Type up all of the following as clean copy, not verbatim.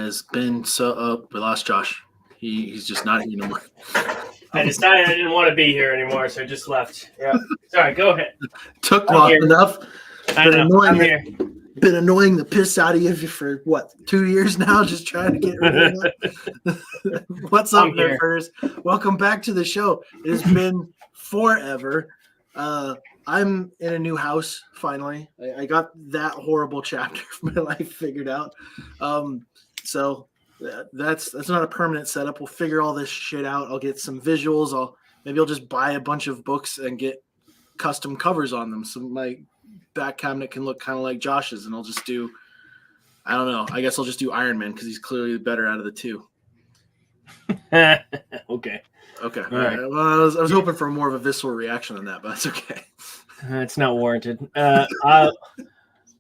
has been so. We lost Josh. He's just not here anymore. I decided I didn't want to be here anymore, so I just left. Yeah. Sorry, go ahead. Took long enough. I know. I'm here. Been annoying the piss out of you for what, 2 years now, just trying to get rid of it. What's up, Nerfers? Welcome back to the show. It has been forever. I'm in a new house finally. I got that horrible chapter of my life figured out. So that's not a permanent setup. We'll figure all this shit out. I'll get some visuals. Maybe I'll just buy a bunch of books and get custom covers on them, so my back cabinet can look kind of like Josh's, and I'll just do, I don't know, I guess I'll just do Iron Man because he's clearly the better out of the two. Okay. All right. Well, I was hoping for more of a visceral reaction than that, but that's okay. It's not warranted.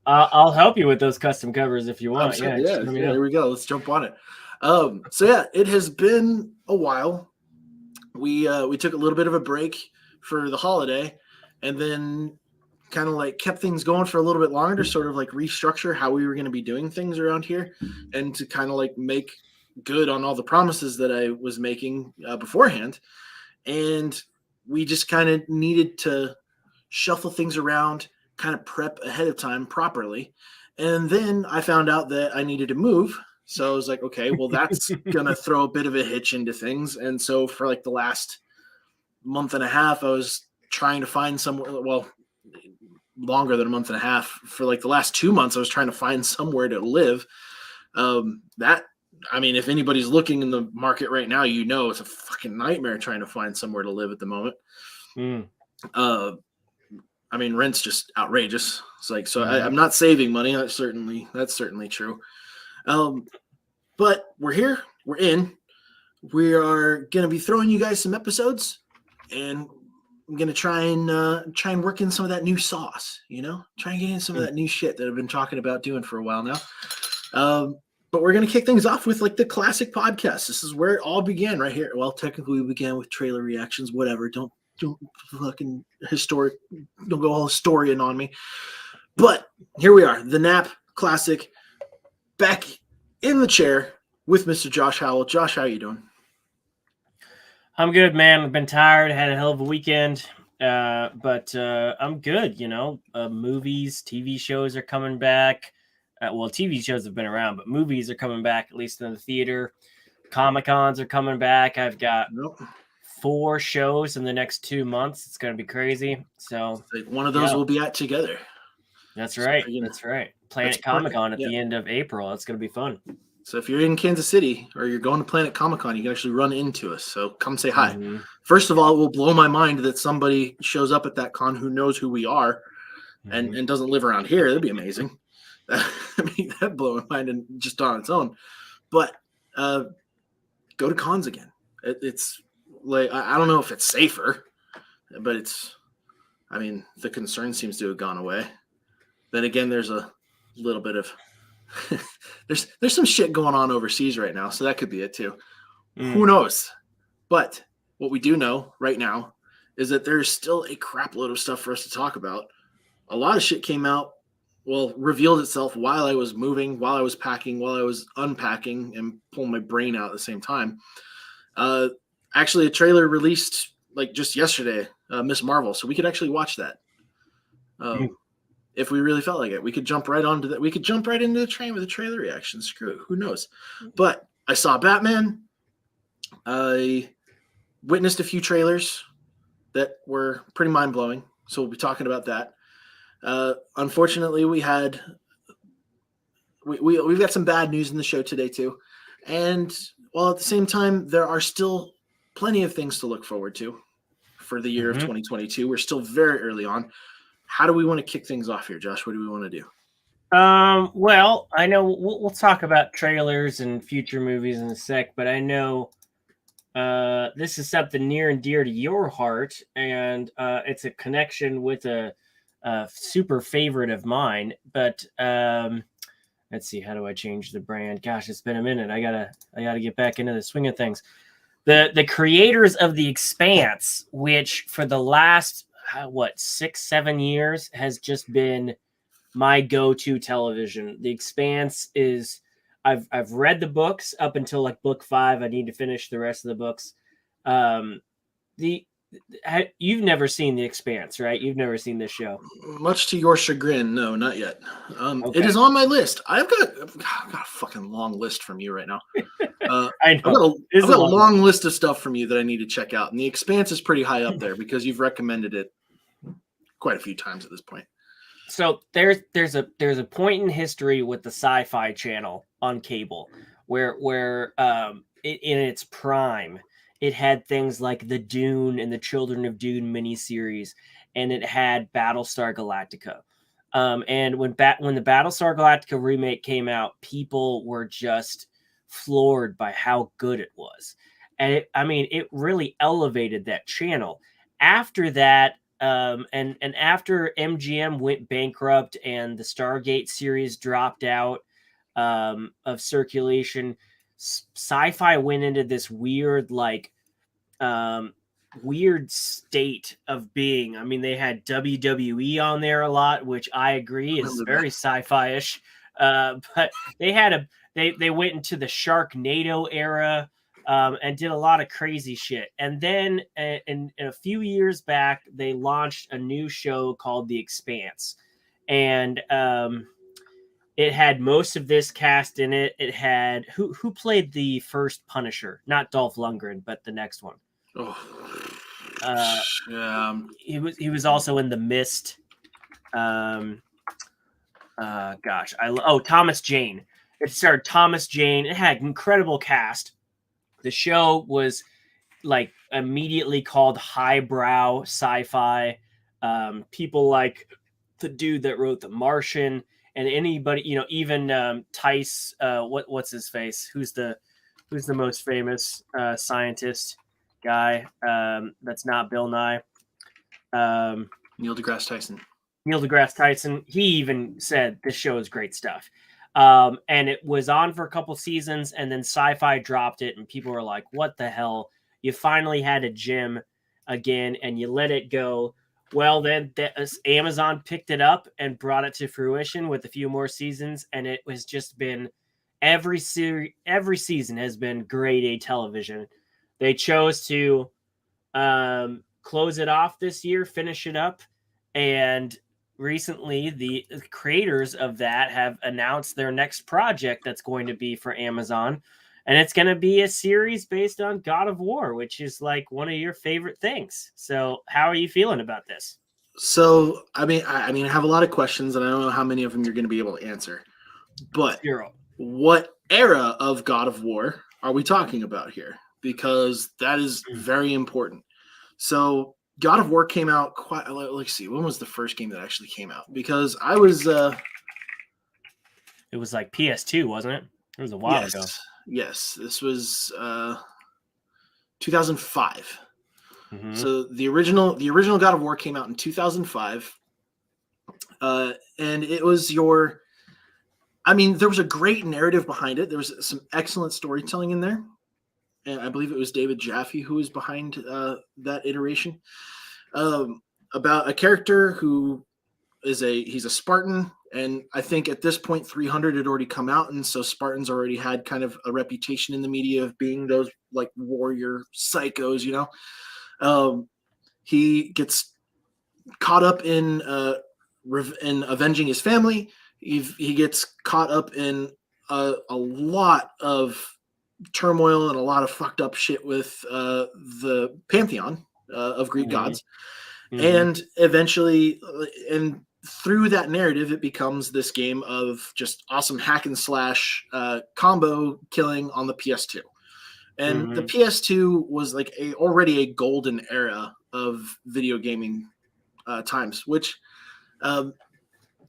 I'll help you with those custom covers if you want. Yeah, here we go. Let's jump on it. So yeah, it has been a while. We took a little bit of a break for the holiday, and then kind of like kept things going for a little bit longer to sort of like restructure how we were going to be doing things around here, and to kind of like make good on all the promises that I was making beforehand. And we just kind of needed to shuffle things around, kind of prep ahead of time properly. And then I found out that I needed to move. So I was like, okay, well, that's going to throw a bit of a hitch into things. And so for like the last month and a half, I was trying to find somewhere, well, longer than a month and a half. For like the last 2 months, I was trying to find somewhere to live. If anybody's looking in the market right now, you know it's a fucking nightmare trying to find somewhere to live at the moment. Rent's just outrageous. It's like, so I'm not saving money. That's certainly true. But we're here. We're in. We are going to be throwing you guys some episodes, and I'm going to try and work in some of that new sauce, try and get in some of that new shit that I've been talking about doing for a while now. But we're going to kick things off with like the classic podcast. This is where it all began right here. Well, technically we began with trailer reactions, whatever. Don't fucking don't go all historian on me. But here we are, the N.A.P classic, back in the chair with Mr. Josh Howell. Josh, how you doing? I'm good, man. I've been tired. Had a hell of a weekend. But I'm good, movies, TV shows are coming back. TV shows have been around, but movies are coming back, at least in the theater. Comic-Cons are coming back. I've got 4 shows in the next 2 months. It's going to be crazy. So like one of those we'll be at together. That's right. That's right. Planet Comic-Con at the end of April. That's going to be fun. So if you're in Kansas City or you're going to Planet Comic-Con, you can actually run into us. So come say hi. Mm-hmm. First of all, it will blow my mind that somebody shows up at that con who knows who we are and doesn't live around here. That'd be amazing. That'd blow my mind and just on its own. But go to cons again. It's like, I don't know if it's safer, but the concern seems to have gone away. Then again, there's a little bit of there's some shit going on overseas right now, so that could be it too. Who knows? But what we do know right now is that there's still a crap load of stuff for us to talk about. A lot of shit came out, revealed itself while I was moving, while I was packing, while I was unpacking and pulling my brain out at the same time. Actually, a trailer released like just yesterday, Miss Marvel, so we could actually watch that. If we really felt like it, we could jump right onto that. We could jump right into the train with a trailer reaction. Screw it. Who knows? But I saw Batman. I witnessed a few trailers that were pretty mind-blowing. So we'll be talking about that. Unfortunately, we've got some bad news in the show today too. And while at the same time, there are still plenty of things to look forward to for the year of 2022. We're still very early on. How do we want to kick things off here, Josh? What do we want to do? Well, I know we'll talk about trailers and future movies in a sec, but I know this is something near and dear to your heart, and it's a connection with a super favorite of mine. But let's see, how do I change the brand? Gosh, it's been a minute. I gotta get back into the swing of things. The creators of The Expanse, which for the last 6-7 years has just been my go-to television. The Expanse is I've read the books up until like book 5. I need to finish the rest of the books. The You've never seen The Expanse, right? You've never seen this show. Much to your chagrin, no, not yet. It Okay. is on my list. I've got a fucking long list from you right now. I I've know. got a long list of stuff from you that I need to check out, and The Expanse is pretty high up there because you've recommended it quite a few times at this point. So there's a point in history with the Sci-Fi Channel on cable where in its prime, it had things like the Dune and the Children of Dune miniseries, and it had Battlestar Galactica. And when the Battlestar Galactica remake came out, people were just floored by how good it was, and it really elevated that channel. After that, and after MGM went bankrupt and the Stargate series dropped out of circulation, Sci-Fi went into this weird weird state of being. I mean, they had WWE on there a lot, which I agree is very sci-fi-ish. But they went into the Sharknado era and did a lot of crazy shit. And then in a few years back, they launched a new show called The Expanse, and it had most of this cast in it. It had who played the first Punisher? Not Dolph Lundgren, but the next one. Oh, he was also in The Mist. Thomas Jane. It starred Thomas Jane. It had an incredible cast. The show was like immediately called highbrow sci-fi. People like the dude that wrote The Martian, and anybody, even Tice. What's his face? Who's the most famous scientist guy that's not Bill Nye? Neil deGrasse Tyson. Neil deGrasse Tyson. He even said this show is great stuff. And it was on for a couple seasons, and then Sci-Fi dropped it, and people were like, what the hell? You finally had a gem again, and you let it go. Well, then Amazon picked it up and brought it to fruition with a few more seasons, and it was just been every season has been grade A television. They chose to close it off this year, finish it up, and recently the creators of that have announced their next project that's going to be for Amazon, and it's going to be a series based on God of War, which is like one of your favorite things. So how are you feeling about this? So I have a lot of questions, and I don't know how many of them you're going to be able to answer, but 0. What era of God of War are we talking about here? Because that is very important. So God of War came out let's see, when was the first game that actually came out? Because I was it was like PS2, wasn't it? It was a while ago. Yes, this was 2005. Mm-hmm. So the original God of War came out in 2005. And it was there was a great narrative behind it. There was some excellent storytelling in there. And I believe it was David Jaffe who was behind that iteration, about a character who he's a Spartan. And I think at this point, 300 had already come out. And so Spartans already had kind of a reputation in the media of being those like warrior psychos, He gets caught up in avenging his family. He gets caught up in a lot of turmoil and a lot of fucked up shit with the pantheon of Greek gods. And eventually, and through that narrative, it becomes this game of just awesome hack and slash combo killing on the PS2. And the PS2 was like already a golden era of video gaming times, which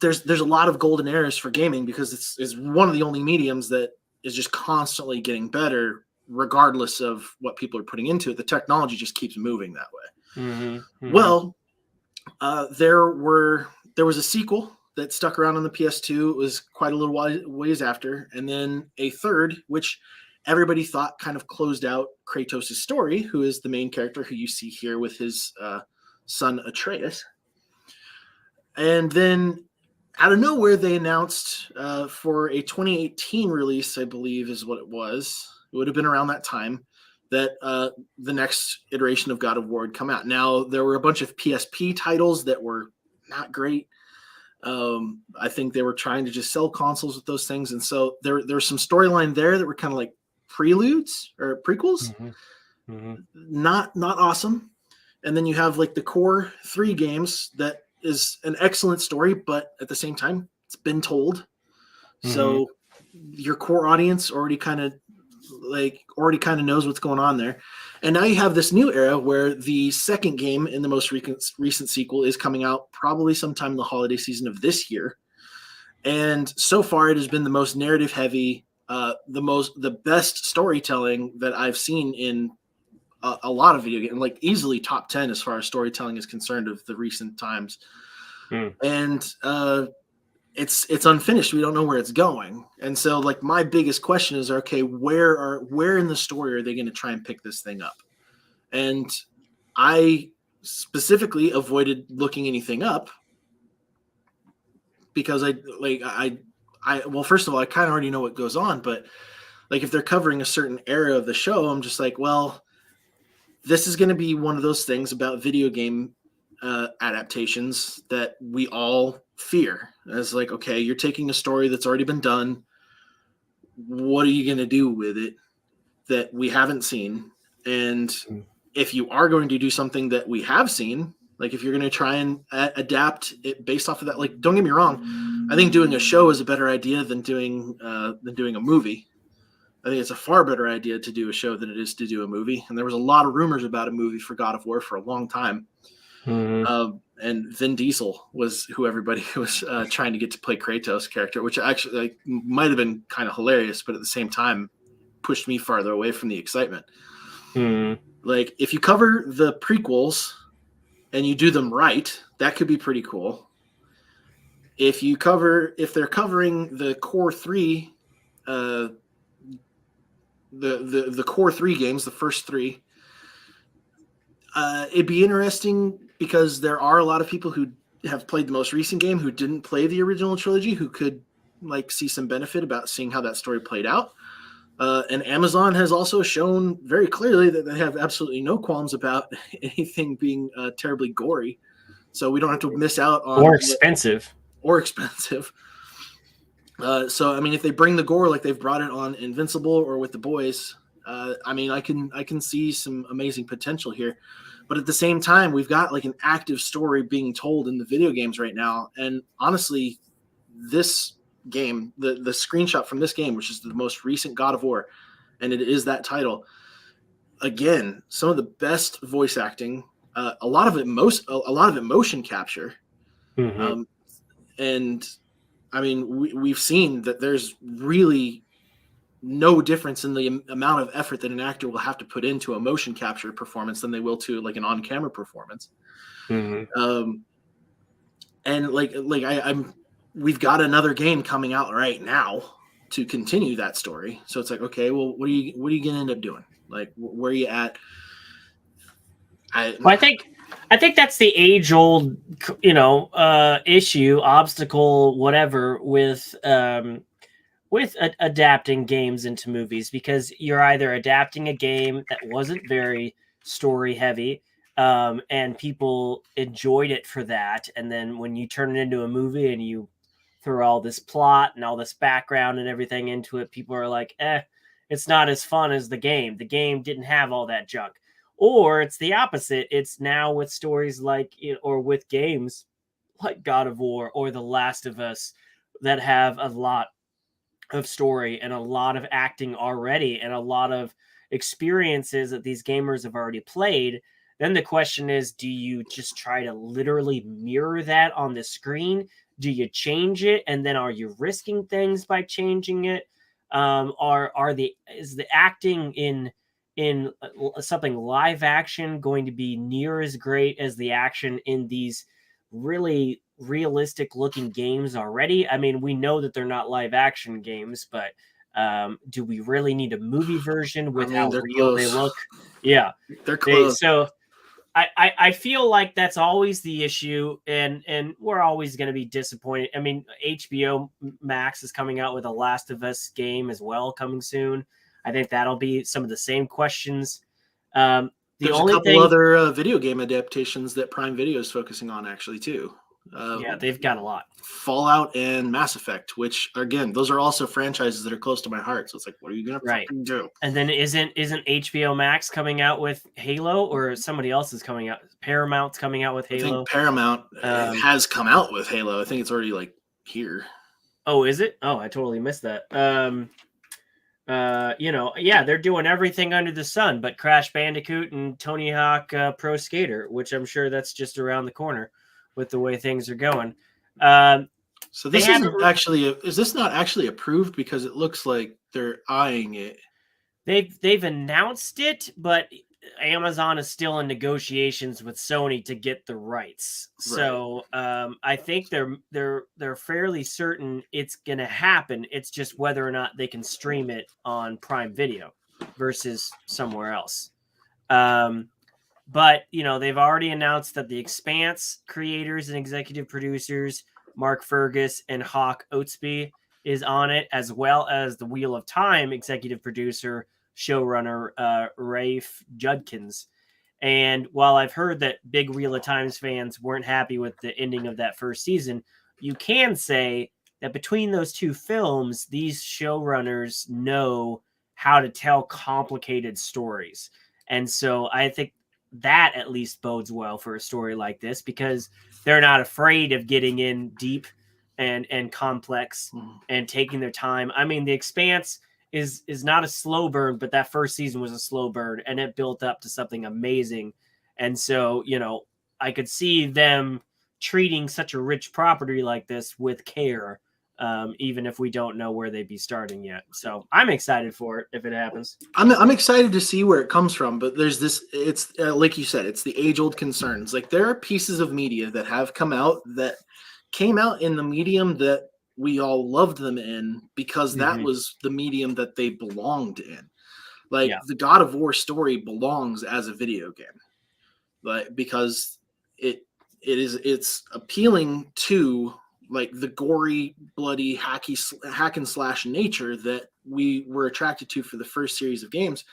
there's a lot of golden eras for gaming because it's one of the only mediums that is just constantly getting better regardless of what people are putting into it. The technology just keeps moving that way. Well, there was a sequel that stuck around on the PS2. It was quite a little ways after, and then a third, which everybody thought kind of closed out Kratos' story, who is the main character who you see here with his son Atreus. And then out of nowhere, they announced for a 2018 release, I believe is what it was. It would have been around that time that the next iteration of God of War would come out. Now, there were a bunch of PSP titles that were not great. I think they were trying to just sell consoles with those things. And so there's some storyline there that were kind of like preludes or prequels. Not awesome. And then you have like the core 3 games that is an excellent story, but at the same time, it's been told. So your core audience already kind of knows what's going on there. And now you have this new era where the second game in the most recent sequel is coming out probably sometime in the holiday season of this year. And so far, it has been the most narrative heavy, the best storytelling that I've seen in a lot of video games, like easily top 10 as far as storytelling is concerned of the recent times. And it's unfinished. We don't know where it's going. And so like my biggest question is, okay, where in the story are they going to try and pick this thing up? And I specifically avoided looking anything up because well, first of all, I kind of already know what goes on, but like if they're covering a certain era of the show, I'm just like, well, this is going to be one of those things about video game adaptations that we all fear. As like, okay, you're taking a story that's already been done. What are you going to do with it that we haven't seen? And if you are going to do something that we have seen, like if you're going to try and adapt it based off of that, like, don't get me wrong, I think doing a show is a better idea than doing a movie. I think it's a far better idea to do a show than it is to do a movie. And there was a lot of rumors about a movie for God of War for a long time. And Vin Diesel was who everybody was trying to get to play Kratos' character, which actually like, might have been kind of hilarious, but at the same time pushed me farther away from the excitement. Like if you cover the prequels and you do them right, that could be pretty cool. If they're covering the core 3, the core 3 games, the first 3, it'd be interesting because there are a lot of people who have played the most recent game who didn't play the original trilogy who could like see some benefit about seeing how that story played out. And Amazon has also shown very clearly that they have absolutely no qualms about anything being terribly gory. So we don't have to miss out on or expensive. So I mean, if they bring the gore like they've brought it on Invincible or with The Boys, I mean, I can see some amazing potential here. But at the same time, we've got like an active story being told in the video games right now. And honestly, this game, the screenshot from this game, which is the most recent God of War, and it is that title, again, some of the best voice acting, a lot of it motion capture. And I mean, we've seen that there's really no difference in the amount of effort that an actor will have to put into a motion capture performance than they will to like an on-camera performance. And we've got another game coming out right now to continue that story. So it's like, okay, well, what are you going to end up doing? Like, where are you at? I think that's the age-old, issue, obstacle, whatever with adapting games into movies, because you're either adapting a game that wasn't very story heavy, and people enjoyed it for that, and then when you turn it into a movie and you throw all this plot and all this background and everything into it, people are like, it's not as fun as the game. The game didn't have all that junk. Or it's the opposite. It's now with stories like, or with games like God of War or The Last of Us that have a lot of story and a lot of acting already and a lot of experiences that these gamers have already played. Then the question is, do you just try to literally mirror that on the screen? Do you change it? And then are you risking things by changing it? Is the acting in something live action going to be near as great as the action in these really realistic looking games already? I mean, we know that they're not live action games, but do we really need a movie version with how real they look? Yeah, they're close. I feel like that's always the issue, and we're always going to be disappointed. I mean, HBO Max is coming out with a Last of Us game as well coming soon. I think that'll be some of the same questions. The There's a only couple thing, other video game adaptations that Prime Video is focusing on, actually, too. yeah, they've got a lot. Fallout and Mass Effect, which, again, those are also franchises that are close to my heart. So it's like, what are you going to fucking do? And then isn't HBO Max coming out with Halo, or somebody else is coming out? Paramount's coming out with I Halo. think Paramount has come out with Halo. I think it's already like here. Oh, is it? Oh, I totally missed that. Yeah, they're doing everything under the sun but Crash Bandicoot and Tony Hawk Pro Skater, which I'm sure that's just around the corner with the way things are going. So this isn't actually is this not actually approved, because it looks like they're eyeing it? They've announced it, but Amazon is still in negotiations with Sony to get the rights. Right. So I think they're fairly certain it's going to happen. It's just whether or not they can stream it on Prime Video versus somewhere else. But they've already announced that The Expanse creators and executive producers Mark Fergus and Hawk Oatsby is on it, as well as the Wheel of Time executive producer, showrunner Rafe Judkins. And while I've heard that big Wheel of Times fans weren't happy with the ending of that first season, you can say that between those two films, these showrunners know how to tell complicated stories. And so I think that at least bodes well for a story like this, because they're not afraid of getting in deep and complex and taking their time. I mean, The Expanse is not a slow burn, but that first season was a slow burn, and it built up to something amazing. And so, I could see them treating such a rich property like this with care, even if we don't know where they'd be starting yet. So I'm excited for it if it happens. I'm excited to see where it comes from, but there's this, it's like you said, it's the age-old concerns. Like, there are pieces of media that have come out that came out in the medium that we all loved them in, because that was the medium that they belonged in. Like, the God of War story belongs as a video game, like, because it's appealing to, like, the gory, bloody, hack and slash nature that we were attracted to for the first series of games.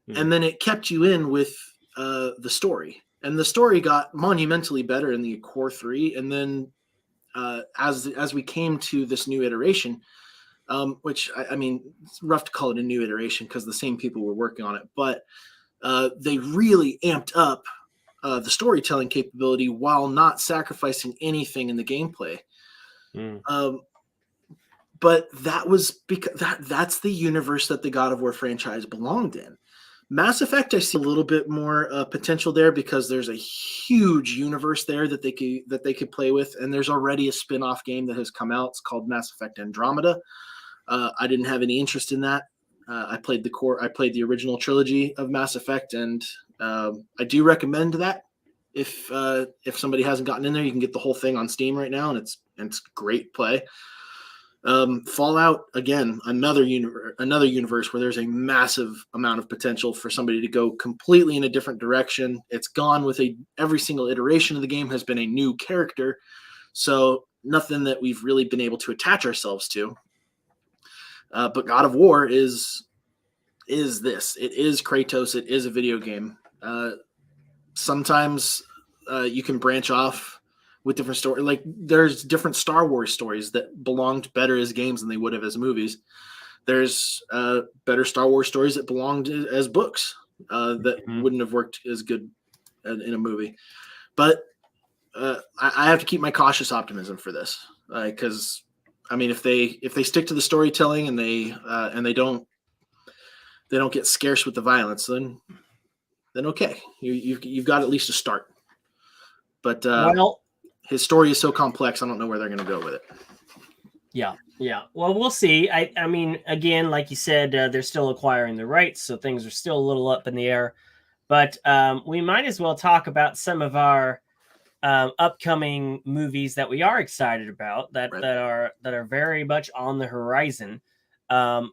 And then it kept you in with the story, and the story got monumentally better in the core 3. And then as we came to this new iteration, which I mean, it's rough to call it a new iteration because the same people were working on it, but they really amped up the storytelling capability while not sacrificing anything in the gameplay. But that was because that's the universe that the God of War franchise belonged in. Mass Effect, I see a little bit more potential there, because there's a huge universe there that they could play with, and there's already a spin-off game that has come out. It's called Mass Effect Andromeda. I didn't have any interest in that. I played the original trilogy of Mass Effect, and I do recommend that. If somebody hasn't gotten in there, you can get the whole thing on Steam right now, and it's great play. Fallout, again, another universe where there's a massive amount of potential for somebody to go completely in a different direction. It's gone with every single iteration of the game has been a new character, so nothing that we've really been able to attach ourselves to. But God of War is this. It is Kratos. It is a video game. Sometimes you can branch off with different stories. Like, there's different Star Wars stories that belonged better as games than they would have as movies. There's better Star Wars stories that belonged as books that wouldn't have worked as good in a movie. But I have to keep my cautious optimism for this, because I mean, if they stick to the storytelling and they don't get scarce with the violence, then okay, you've got at least a start. But his story is so complex, I don't know where they're going to go with it. Yeah. Well, we'll see. I mean, again, like you said, they're still acquiring the rights, so things are still a little up in the air. But we might as well talk about some of our upcoming movies that we are excited about that are very much on the horizon.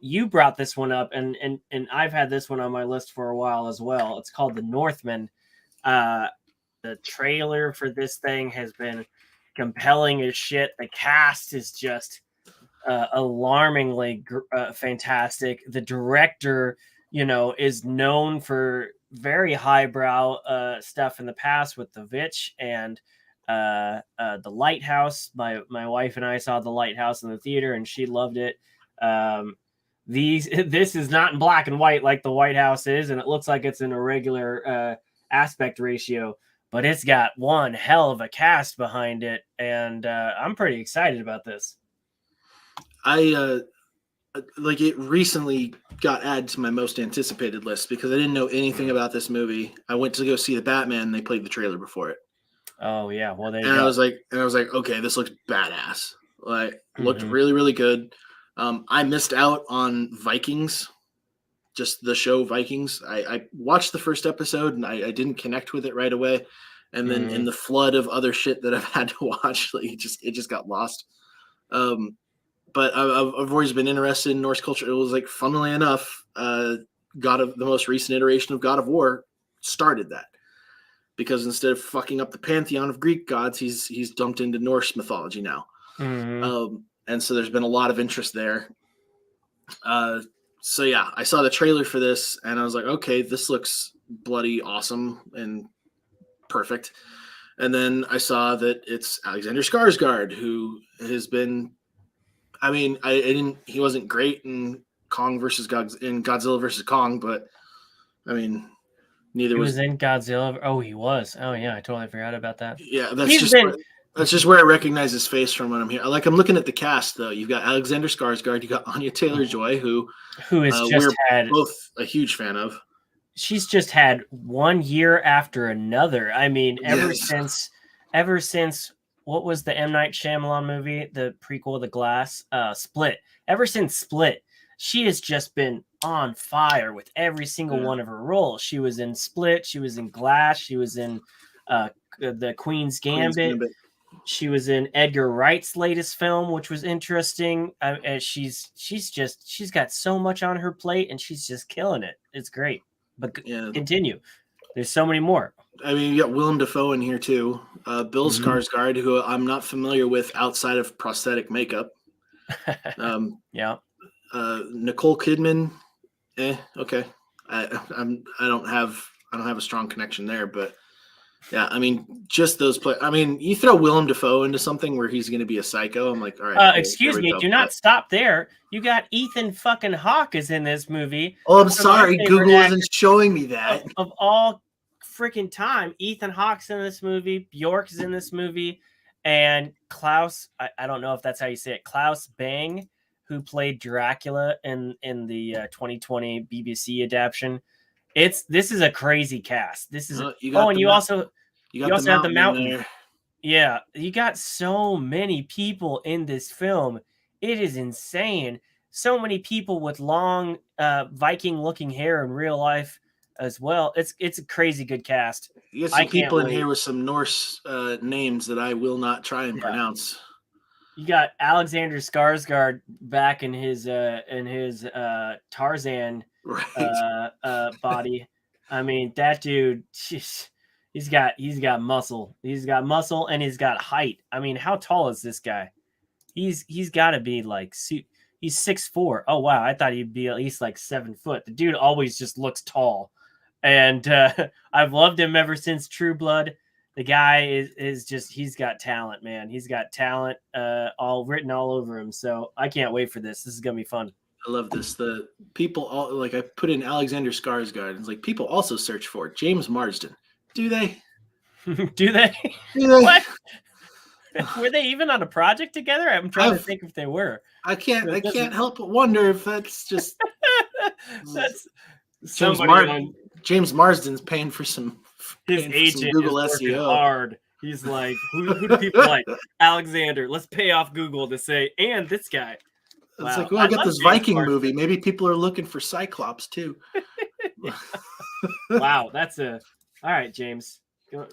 You brought this one up, and I've had this one on my list for a while as well. It's called The Northman. the trailer for this thing has been compelling as shit. The cast is just alarmingly fantastic. The director, is known for very highbrow stuff in the past with The Witch and The Lighthouse. My wife and I saw The Lighthouse in the theater, and she loved it. This is not in black and white like The White House is, and it looks like it's in a regular aspect ratio, but it's got one hell of a cast behind it, and I'm pretty excited about this. I like it recently got added to my most anticipated list because I didn't know anything about this movie. I went to go see the Batman, and they played the trailer before it. Oh yeah, well there you go. I was like, okay, this looks badass. Like, looked really, really good. I missed out on Vikings, just the show Vikings. I watched the first episode and I didn't connect with it right away. And then in the flood of other shit that I've had to watch, like it just got lost. But I've always been interested in Norse culture. It was like, funnily enough, the most recent iteration of God of War started that, because instead of fucking up the pantheon of Greek gods, he's dumped into Norse mythology now. And so there's been a lot of interest there. So yeah, I saw the trailer for this and I was like, okay, this looks bloody awesome and perfect. And then I saw that it's Alexander Skarsgård, who has been, I mean, he wasn't great in Godzilla versus Kong, but I mean, he was in Godzilla. Oh, he was. Oh yeah, I totally forgot about that. Yeah, that's just where I recognize his face from when I'm here. Like, I'm looking at the cast though. You've got Alexander Skarsgård, you got Anya Taylor-Joy, who is just we're both a huge fan of. She's just had one year after another. I mean, ever since what was the M. Night Shyamalan movie, the prequel, The Glass, Split. Ever since Split, she has just been on fire with every single one of her roles. She was in Split, she was in Glass, she was in the Queen's Gambit. She was in Edgar Wright's latest film, which was interesting. She's got so much on her plate, and she's just killing it. It's great. But continue. There's so many more. I mean, you got Willem Dafoe in here too. Bill Skarsgård, who I'm not familiar with outside of prosthetic makeup. Yeah. Nicole Kidman. Okay. I don't have a strong connection there, but yeah, I mean, just those play. I mean, you throw Willem Dafoe into something where he's going to be a psycho. I'm like, all right. Excuse me, do not stop there. You got Ethan fucking Hawke is in this movie. Oh, I'm sorry, Google isn't showing me that. Of all freaking time, Ethan Hawke's in this movie. Bjork is in this movie, and Klaus. I don't know if that's how you say it. Klaus Bang, who played Dracula in the 2020 BBC adaptation. This is a crazy cast. This is you also have the Mountain there. Yeah, you got so many people in this film. It is insane. So many people with long Viking looking hair in real life as well. It's a crazy good cast. You get some people in here with some Norse names that I will not try and pronounce. You got Alexander Skarsgård back in his Tarzan body. I mean, that dude, he's got muscle. He's got muscle and he's got height. I mean, how tall is this guy? He's got to be like, he's 6'4". Oh wow, I thought he'd be at least like 7 foot. The dude always just looks tall, and I've loved him ever since True Blood. The guy is just, he's got talent, man. He's got talent all written all over him. So I can't wait for this. This is gonna be fun. I love this. The people all like, I put in Alexander Skarsgård, and it's like people also search for James Marsden. Do they? Do they? What? Were they even on a project together? I'm trying to think if they were. I can't help but wonder if that's just that's James Marsden's paying for some. His agent Google is working SEO hard. He's like, who do people like? Alexander. Let's pay off Google to say, and this guy. It's like, well, I got this Viking movie. Maybe people are looking for Cyclops too. Wow, all right, James.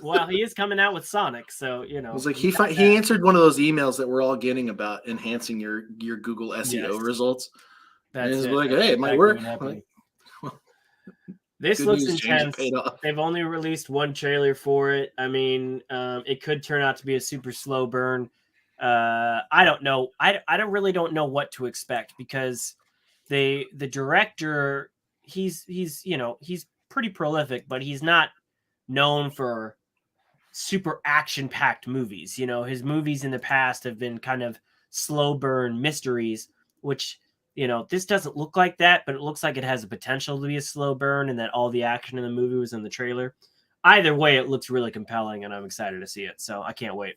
Well, he is coming out with Sonic, so It was like he answered one of those emails that we're all getting about enhancing your Google SEO results. That's and like, hey, it might work. This Good looks news, James, it intense. paid off. They've only released one trailer for it. I mean, it could turn out to be a super slow burn. I don't know. I don't know what to expect because the director, he's he's pretty prolific, but he's not known for super action packed movies. His movies in the past have been kind of slow burn mysteries, which this doesn't look like that, but it looks like it has the potential to be a slow burn, and that all the action in the movie was in the trailer. Either way, it looks really compelling, and I'm excited to see it. So I can't wait.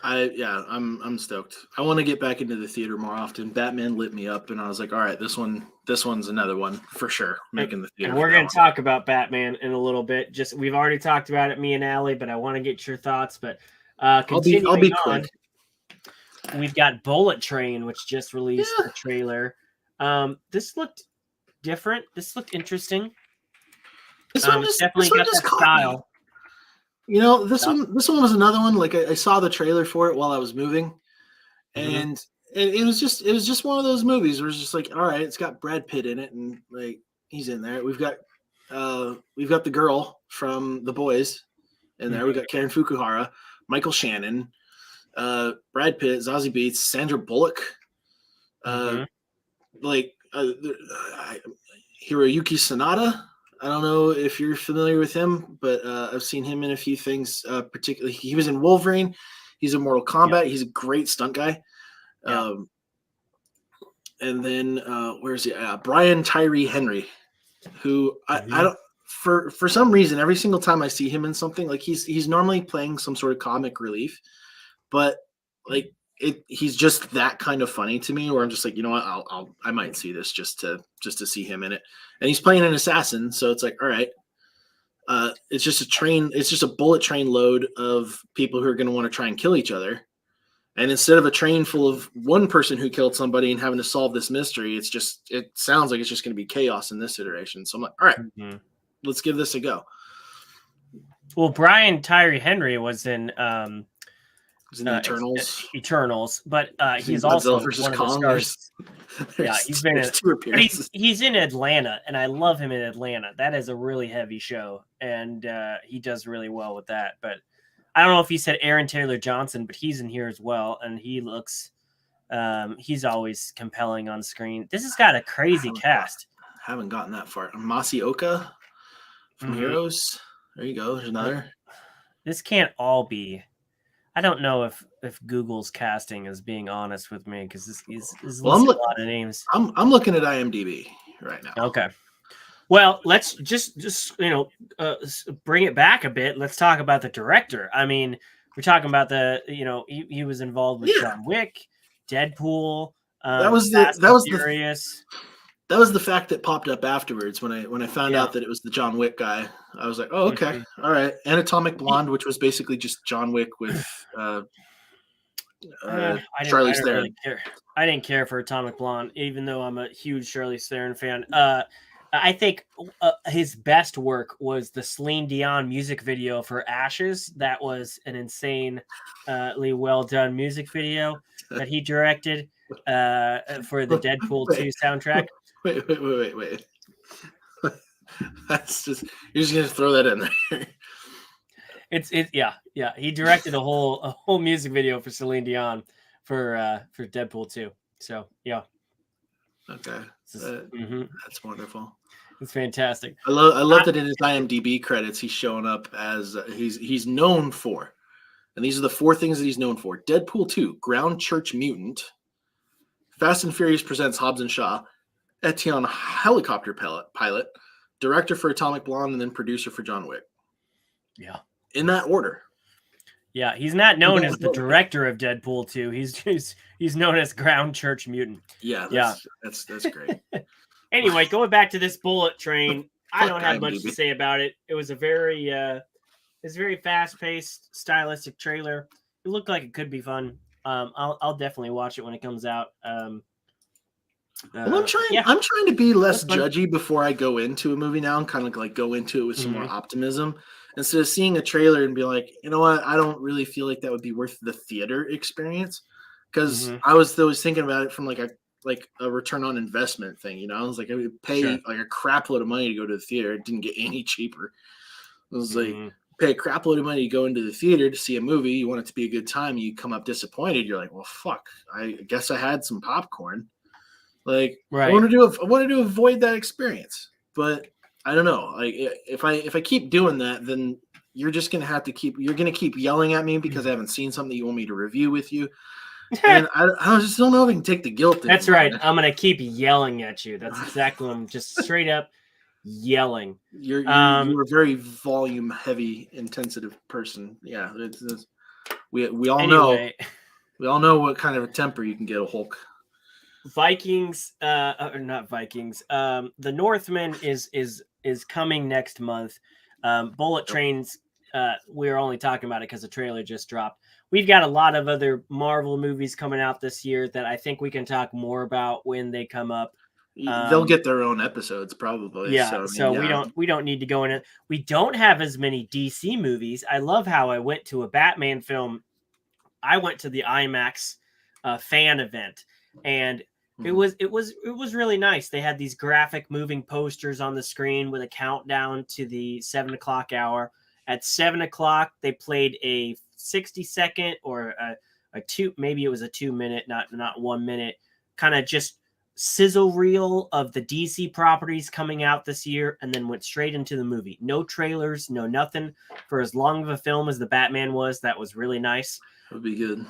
I'm stoked. I want to get back into the theater more often. Batman lit me up, and I was like, all right, this one's another one for sure. Making the theater. And we're going to talk about Batman in a little bit. We've already talked about it, me and Allie, but I want to get your thoughts. But continuing I'll be on, quick. We've got Bullet Train, which just released a trailer. This looked different. This looked interesting. This one definitely got that style. This one was another one. Like I saw the trailer for it while I was moving, and it was just one of those movies where it's just like, all right, it's got Brad Pitt in it, and like he's in there. We've got the girl from The Boys in there. We got Karen Fukuhara, Michael Shannon, Brad Pitt, Zazie Beetz, Sandra Bullock, Hiroyuki Sanada. I don't know if you're familiar with him, but I've seen him in a few things. Particularly, he was in Wolverine. He's in Mortal Kombat. Yeah. He's a great stunt guy. Yeah. And then where's he? Brian Tyree Henry, who I don't for some reason every single time I see him in something, like he's normally playing some sort of comic relief, but like he's just that kind of funny to me, where I'm just like, you know what, I might see this just to see him in it. And he's playing an assassin, so it's like, all right, it's just a bullet train load of people who are going to want to try and kill each other. And instead of a train full of one person who killed somebody and having to solve this mystery, it sounds like it's just going to be chaos in this iteration. So I'm like, all right, let's give this a go. Well, Brian Tyree Henry was in Eternals, but he's also one of the stars. Yeah, he's been in two appearances. He's in Atlanta, and I love him in Atlanta. That is a really heavy show, and he does really well with that. But I don't know if he said Aaron Taylor Johnson, but he's in here as well, and he looks he's always compelling on screen. This has got a crazy cast. Haven't gotten that far. Masioka from Heroes. There you go. There's another. This can't all be. I don't know if Google's casting is being honest with me, because this is a lot of names. I'm looking at IMDb right now. Okay. Well, let's just bring it back a bit. Let's talk about the director. I mean, we're talking about he was involved with John Wick, Deadpool. That was the fact that popped up afterwards when I found out that it was the John Wick guy. I was like, oh, okay, all right. And Atomic Blonde, which was basically just John Wick with Charlize Theron. Really care. I didn't care for Atomic Blonde, even though I'm a huge Charlize Theron fan. I think his best work was the Celine Dion music video for Ashes. That was an insanely well done music video that he directed for the Deadpool 2 soundtrack. Wait. That's just, you're just gonna throw that in there. Yeah. He directed a whole music video for Celine Dion for Deadpool 2. So yeah. Okay. That's wonderful. It's fantastic. I love that in his IMDb credits he's showing up as he's known for, and these are the 4 things that he's known for: Deadpool 2, Ground Church Mutant, Fast and Furious presents Hobbs and Shaw, Etienne Helicopter Pilot, director for Atomic Blonde, and then producer for John Wick. Yeah. In that order. Yeah, he's not known as the director of Deadpool 2. He's known as Ground Church Mutant. Yeah, that's great. Anyway, going back to this Bullet Train, I don't have much to say about it. It was a very fast-paced, stylistic trailer. It looked like it could be fun. I'll definitely watch it when it comes out. I'm trying to be less judgy before I go into a movie now, and kind of like go into it with some more optimism, instead of seeing a trailer and be like, you know what, I don't really feel like that would be worth the theater experience, because I was thinking about it from like like a return on investment thing. You know, I was like, I would pay Sure. like a crap load of money to go to the theater. It didn't get any cheaper. It was like Mhm. pay a crap load of money to go into the theater to see a movie. You want it to be a good time. You come up disappointed. You're like, well, fuck. I guess I had some popcorn. Like Right. I wanted to avoid that experience, but I don't know. Like if I keep doing that, then you're just gonna have to you're gonna keep yelling at me because I haven't seen something that you want me to review with you, and I just don't know if I can take the guilt. That's anymore, right. man. I'm gonna keep yelling at you. That's exactly what I'm just straight up yelling. You're a very volume heavy, intensive person. Yeah, we all know Anyway, what kind of a temper you can get, a Hulk. Vikings, or not Vikings. The Northman is coming next month. Bullet Trains. We're only talking about it because the trailer just dropped. We've got a lot of other Marvel movies coming out this year that I think we can talk more about when they come up. They'll get their own episodes probably. Yeah, So, I mean, we don't need to go in it. We don't have as many DC movies. I love how I went to a Batman film. I went to the IMAX fan event, and it was really nice. They had these graphic moving posters on the screen with a countdown to the 7 o'clock hour. At 7 o'clock, they played a 60-second or a two, maybe it was a 2 minute, not 1 minute, kind of just sizzle reel of the DC properties coming out this year, and then went straight into the movie. No trailers, no nothing. For as long of a film as the Batman was, that was really nice. Would be good.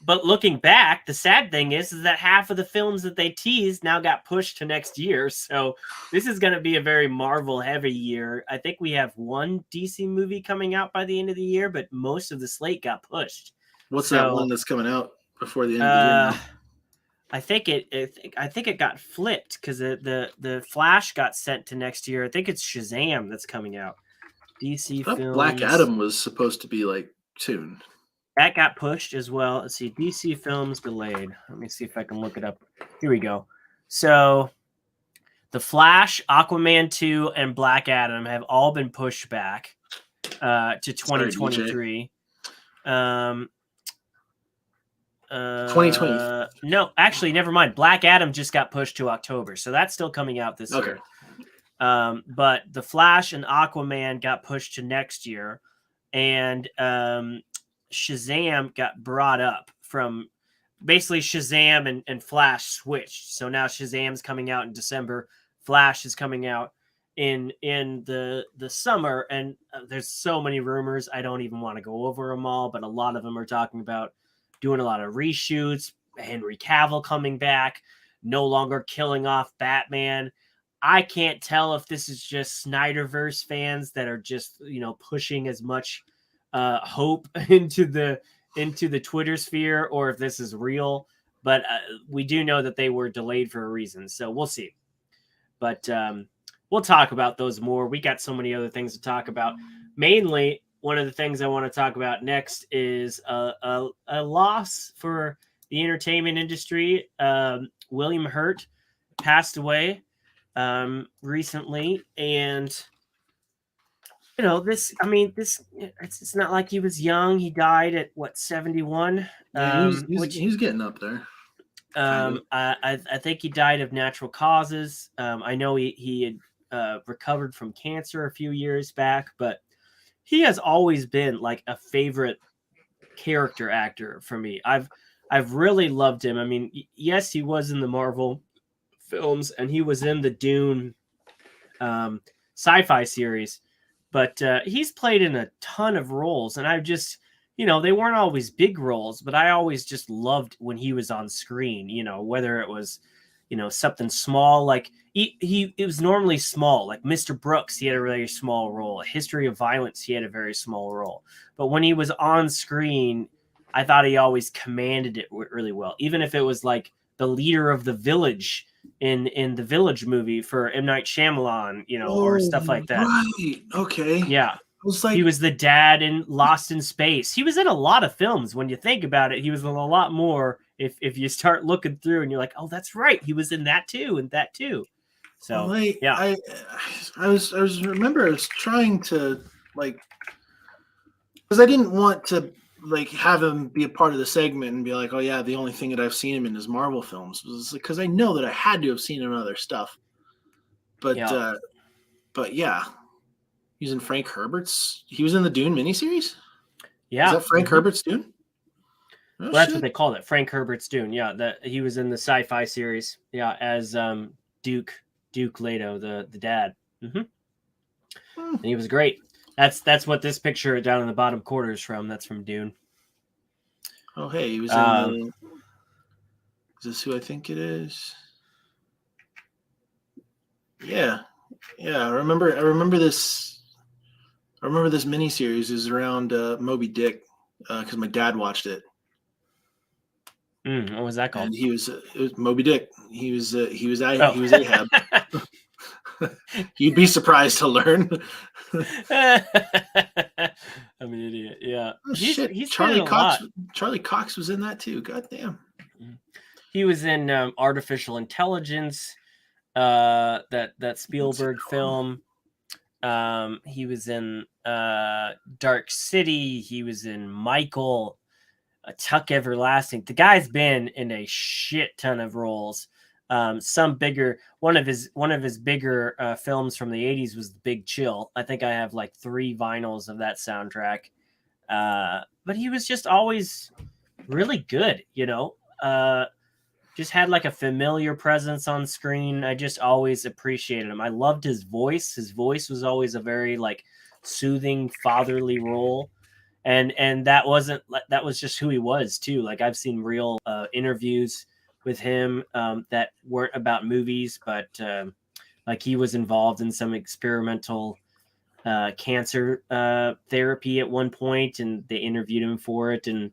But looking back, the sad thing is that half of the films that they teased now got pushed to next year. So this is going to be a very Marvel heavy year. I think we have one DC movie coming out by the end of the year, but most of the slate got pushed. What's that one that's coming out before the end of the year now? I think it got flipped because the Flash got sent to next year. I think it's Shazam that's coming out. DC films. Black Adam was supposed to be like soon. That got pushed as well. Let's see. DC films delayed. Let me see if I can look it up. Here we go. So The Flash, Aquaman 2, and Black Adam have all been pushed back to 2023. 2020. No, actually, never mind. Black Adam just got pushed to October, so that's still coming out this year. But The Flash and Aquaman got pushed to next year, and Shazam got brought up from basically Shazam and Flash switched. So now Shazam's coming out in December. Flash is coming out in the summer, and there's so many rumors. I don't even want to go over them all, but a lot of them are talking about doing a lot of reshoots, Henry Cavill coming back, no longer killing off Batman. I can't tell if this is just Snyderverse fans that are just, pushing as much hope into the Twitter sphere, or if this is real. But we do know that they were delayed for a reason, so we'll see. But we'll talk about those more. We got so many other things to talk about. Mainly, one of the things I want to talk about next is a loss for the entertainment industry. William Hurt passed away recently, and it's not like he was young. He died at 71. Yeah, he's getting up there. I think he died of natural causes. I know he had recovered from cancer a few years back, but he has always been like a favorite character actor for me. I've really loved him. I mean, yes, he was in the Marvel films and he was in the Dune sci-fi series, but he's played in a ton of roles, and I've just, they weren't always big roles, but I always just loved when he was on screen, whether it was, something small, like it was normally small, like Mr. Brooks, he had a really small role. A History of Violence, he had a very small role. But when he was on screen, I thought he always commanded it really well. Even if it was like the leader of the village in the Village movie for M. Night Shyamalan, or stuff like that. Right. Okay. Yeah. He was the dad in Lost in Space. He was in a lot of films. When you think about it, he was in a lot more. If you start looking through and you're like, oh, that's right, he was in that too and that too. So yeah, I was trying to, like, because I didn't want to like have him be a part of the segment and be like, oh yeah, the only thing that I've seen him in is Marvel films, was because I know that I had to have seen him in other stuff. But Yeah. but yeah, he's in Frank Herbert's. He was in the Dune miniseries. Is Yeah. that Frank Herbert's Dune? Oh Well, that's what shit! they called it. Frank Herbert's Dune. Yeah, that he was in the sci-fi series. Yeah, as Duke Leto, the dad. And he was great. That's what this picture down in the bottom quarter is from. That's from Dune. Oh hey, he was in the. Is this who I think it is? Yeah, yeah. I remember this. I remember this miniseries is around Moby Dick because my dad watched it. What was that called? And it was Moby Dick. He was Oh. Ahab. You'd be surprised to learn. I'm an idiot. Yeah. Oh, shit. He's Charlie Cox. lot. Charlie Cox was in that too. God damn. He was in Artificial Intelligence, that Spielberg film. He was in Dark City. He was in Michael, Tuck Everlasting. The guy's been in a shit ton of roles. Some bigger. One of his bigger films from the 80s was The Big Chill. I think I have like 3 vinyls of that soundtrack. But he was just always really good, you know. Just had like a familiar presence on screen. I just always appreciated him. I loved his voice. His voice was always a very like soothing, fatherly role. And that was just who he was too. Like I've seen real interviews with him that weren't about movies, but like he was involved in some experimental cancer therapy at one point, and they interviewed him for it. And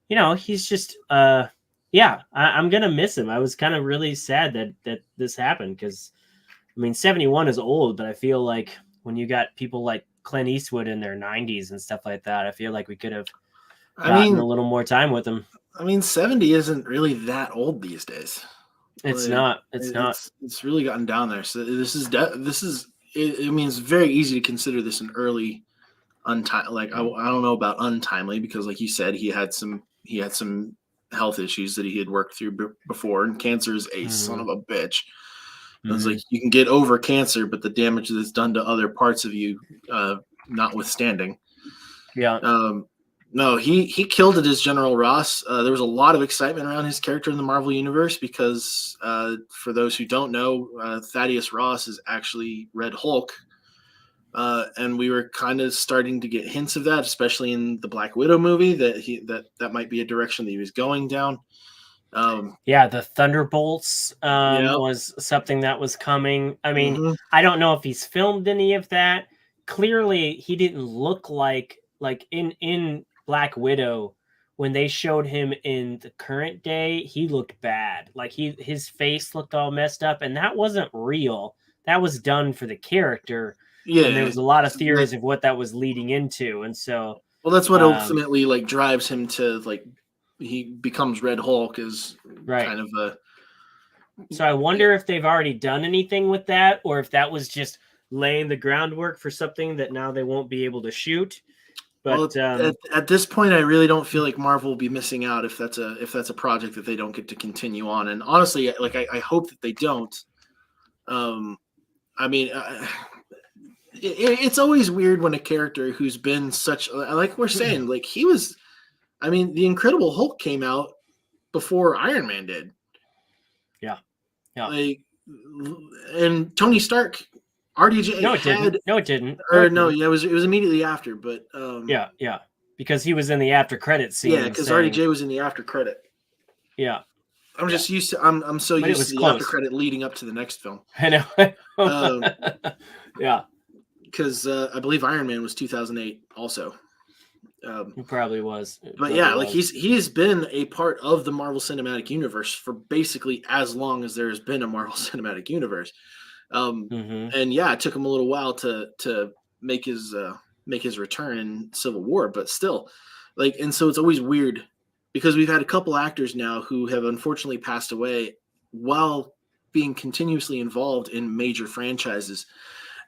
you know, he's just I'm gonna miss him. I was kind of really sad that this happened because, I mean, 71 is old, but I feel like when you got people like Clint Eastwood in their 90s and stuff like that, I feel like we could have gotten a little more time with him. I mean, 70 isn't really that old these days. It's not. It's really gotten down there. So this is. I mean, it's very easy to consider this an early untimely. Like I don't know about untimely because, like you said, he had some health issues that he had worked through before, and cancer is a son of a bitch. It's like you can get over cancer, but the damage that's done to other parts of you, notwithstanding. Yeah. No, he killed it as General Ross. There was a lot of excitement around his character in the Marvel Universe because, for those who don't know, Thaddeus Ross is actually Red Hulk. And we were kind of starting to get hints of that, especially in the Black Widow movie, that might be a direction that he was going down. The Thunderbolts was something that was coming. I mean, I don't know if he's filmed any of that. Clearly, he didn't look like in Black Widow when they showed him in the current day. He looked bad. Like his face looked all messed up, and that wasn't real. That was done for the character. Yeah, and there was a lot of theories of what that was leading into, and so. Well, that's what ultimately like drives him to like. He becomes Red Hulk is kind of a. So I wonder if they've already done anything with that, or if that was just laying the groundwork for something that now they won't be able to shoot. But at this point, I really don't feel like Marvel will be missing out if that's a project that they don't get to continue on. And honestly, like I hope that they don't. I mean, it's always weird when a character who's been such like we're saying, like he was. I mean, the Incredible Hulk came out before Iron Man did. Yeah. Like, and Tony Stark, RDJ. No, it didn't. It was immediately after, but yeah, because he was in the after credit scene. Yeah, because RDJ was in the after credit. Yeah. I'm just used to. I'm so used to the after credit leading up to the next film. I know. Yeah. Because I believe Iron Man was 2008 also. He probably was. Like he has been a part of the Marvel Cinematic Universe for basically as long as there has been a Marvel Cinematic Universe. And it took him a little while to make his return in Civil War, but still, like, and so it's always weird because we've had a couple actors now who have unfortunately passed away while being continuously involved in major franchises.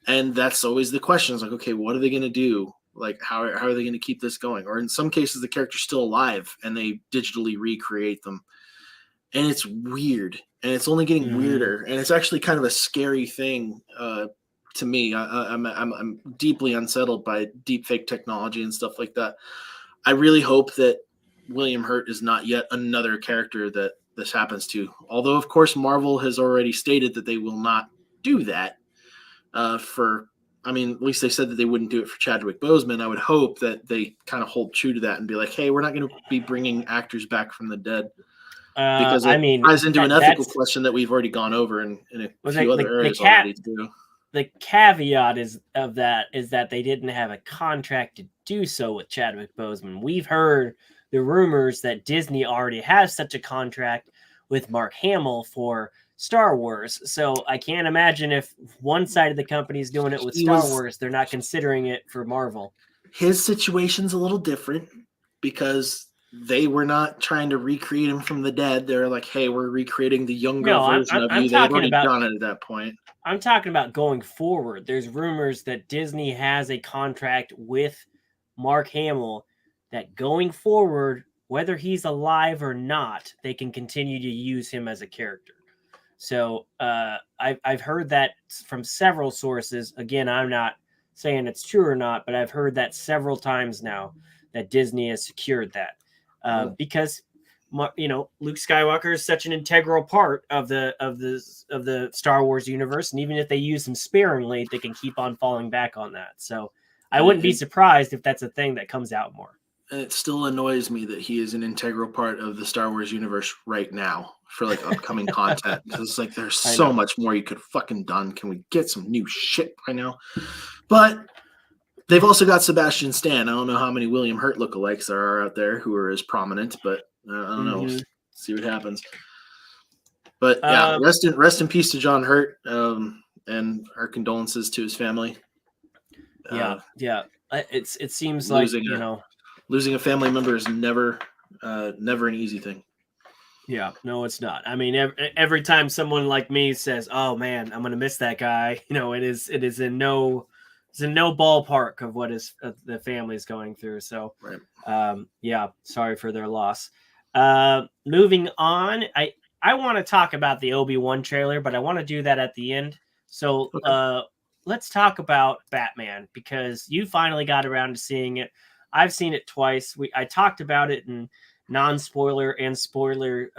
And that's always the question. It's like, okay, what are they going to do Like, how are they going to keep this going? Or in some cases, the character's still alive and they digitally recreate them. And it's weird. And it's only getting weirder. And it's actually kind of a scary thing to me. I'm deeply unsettled by deep fake technology and stuff like that. I really hope that William Hurt is not yet another character that this happens to. Although, of course, Marvel has already stated that they will not do that at least they said that they wouldn't do it for Chadwick Boseman. I would hope that they kind of hold true to that and be like, hey, we're not going to be bringing actors back from the dead. Because it ties into an ethical question that we've already gone over in a few other areas already too. The caveat is that they didn't have a contract to do so with Chadwick Boseman. We've heard the rumors that Disney already has such a contract with Mark Hamill for Star Wars. So I can't imagine if one side of the company is doing it with Star Wars, they're not considering it for Marvel. His situation's a little different because they were not trying to recreate him from the dead. They're like, hey, we're recreating the younger version of you. They had already done it at that point. I'm talking about going forward. There's rumors that Disney has a contract with Mark Hamill that going forward, whether he's alive or not, they can continue to use him as a character. So I've heard that from several sources. Again, I'm not saying it's true or not, but I've heard that several times now that Disney has secured that because Luke Skywalker is such an integral part of the Star Wars universe, and even if they use him sparingly, they can keep on falling back on that. So I wouldn't be surprised if that's a thing that comes out more. And it still annoys me that he is an integral part of the Star Wars universe right now for like upcoming content. Because it's like there's so much more you could fucking done. Can we get some new shit right now? But they've also got Sebastian Stan. I don't know how many William Hurt lookalikes there are out there who are as prominent, but I don't know. We'll see what happens. But yeah, rest in peace to John Hurt, and our condolences to his family. Yeah. It seems like losing a family member is never an easy thing. Yeah, no, it's not. I mean, every time someone like me says, "Oh man, I'm gonna miss that guy," it is in no ballpark of what the family is going through. So, yeah, sorry for their loss. Moving on, I want to talk about the Obi-Wan trailer, but I want to do that at the end. So, let's talk about Batman because you finally got around to seeing it. I've seen it twice. I talked about it in non-spoiler and spoiler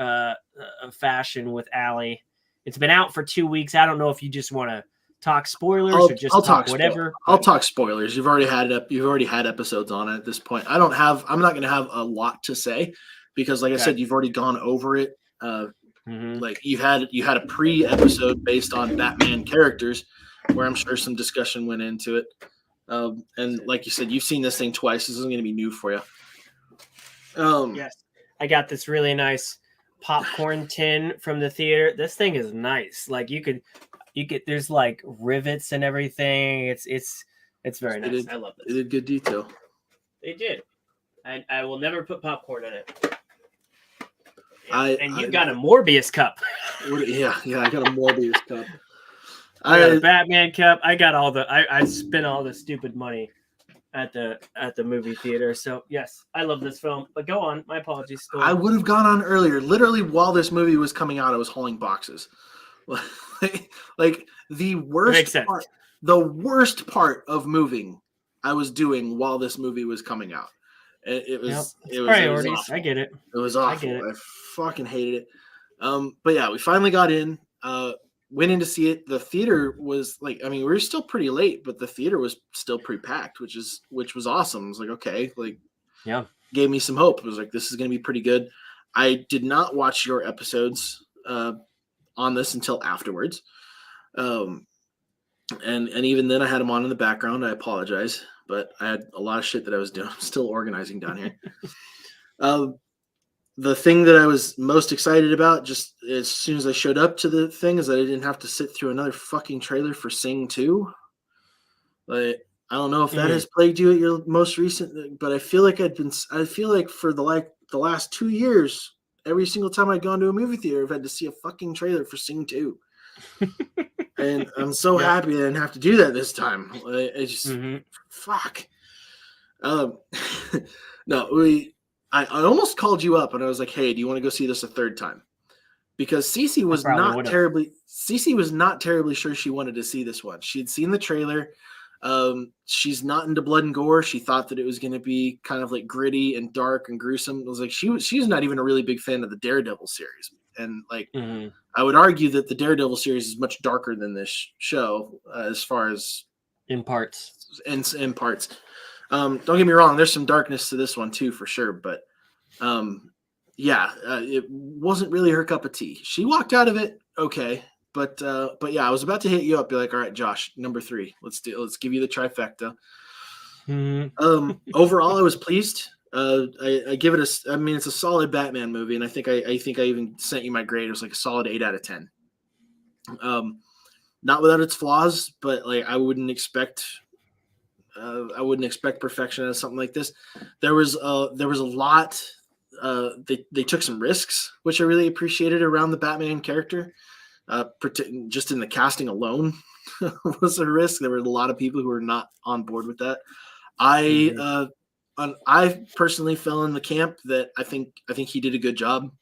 fashion with Allie. It's been out for 2 weeks. I don't know if you just want to talk spoilers or just talk whatever. I'll talk spoilers. You've already had episodes on it at this point. I'm not going to have a lot to say because, like I said, you've already gone over it. Like you had a pre-episode based on Batman characters, where I'm sure some discussion went into it. And like you said, you've seen this thing twice. This isn't going to be new for you. Yes, I got this really nice popcorn tin from the theater. This thing is nice. Like you could, there's like rivets and everything. It's very nice. I love this. They did good detail. They did. I will never put popcorn in it. And you got a Morbius cup. Yeah, I got a Morbius cup. I got a Batman cup. I got I spent all the stupid money at the movie theater. So yes, I love this film. But go on. My apologies. I would have gone on earlier. Literally, while this movie was coming out, I was hauling boxes. Like the worst part of moving, I was doing while this movie was coming out. It was priorities. I get it. It was awful. I fucking hated it. But yeah, we finally got in. Went in to see it. The theater was like, I mean, we were still pretty late, but the theater was still pretty packed, which was awesome. I was like, okay, like, yeah, gave me some hope. It was like, this is going to be pretty good. I did not watch your episodes on this until afterwards. And even then I had them on in the background. I apologize, but I had a lot of shit that I was doing. I'm still organizing down here. The thing that I was most excited about, just as soon as I showed up to the thing, is that I didn't have to sit through another fucking trailer for Sing 2. Like, I don't know if that has plagued you at your most recent, but I feel like for the last 2 years, every single time I'd gone to a movie theater, I've had to see a fucking trailer for Sing 2. And I'm so happy I didn't have to do that this time. It's just fuck. Um, no, I almost called you up and I was like, hey, do you want to go see this a third time? Because I probably would have. Cece was not terribly sure she wanted to see this one. She had seen the trailer. She's not into blood and gore. She thought that it was going to be kind of like gritty and dark and gruesome. It was like she's not even a really big fan of the Daredevil series, and like Mm-hmm. I would argue that the Daredevil series is much darker than this show as far as In parts. in parts. Don't get me wrong. There's some darkness to this one too, for sure. But um, yeah, it wasn't really her cup of tea. She walked out of it okay, but yeah, I was about to hit you up, be like, all right, Josh, number 3, let's give you the trifecta. Mm-hmm. Overall, I was pleased. I give it a. I mean, it's a solid Batman movie, and I think I even sent you my grade. It was like a solid 8 out of 10. Not without its flaws, but like I wouldn't expect perfection out of something like this. There was a lot. They took some risks, which I really appreciated around the Batman character. Just in the casting alone was a risk. There were a lot of people who were not on board with that. I personally fell in the camp that I think he did a good job.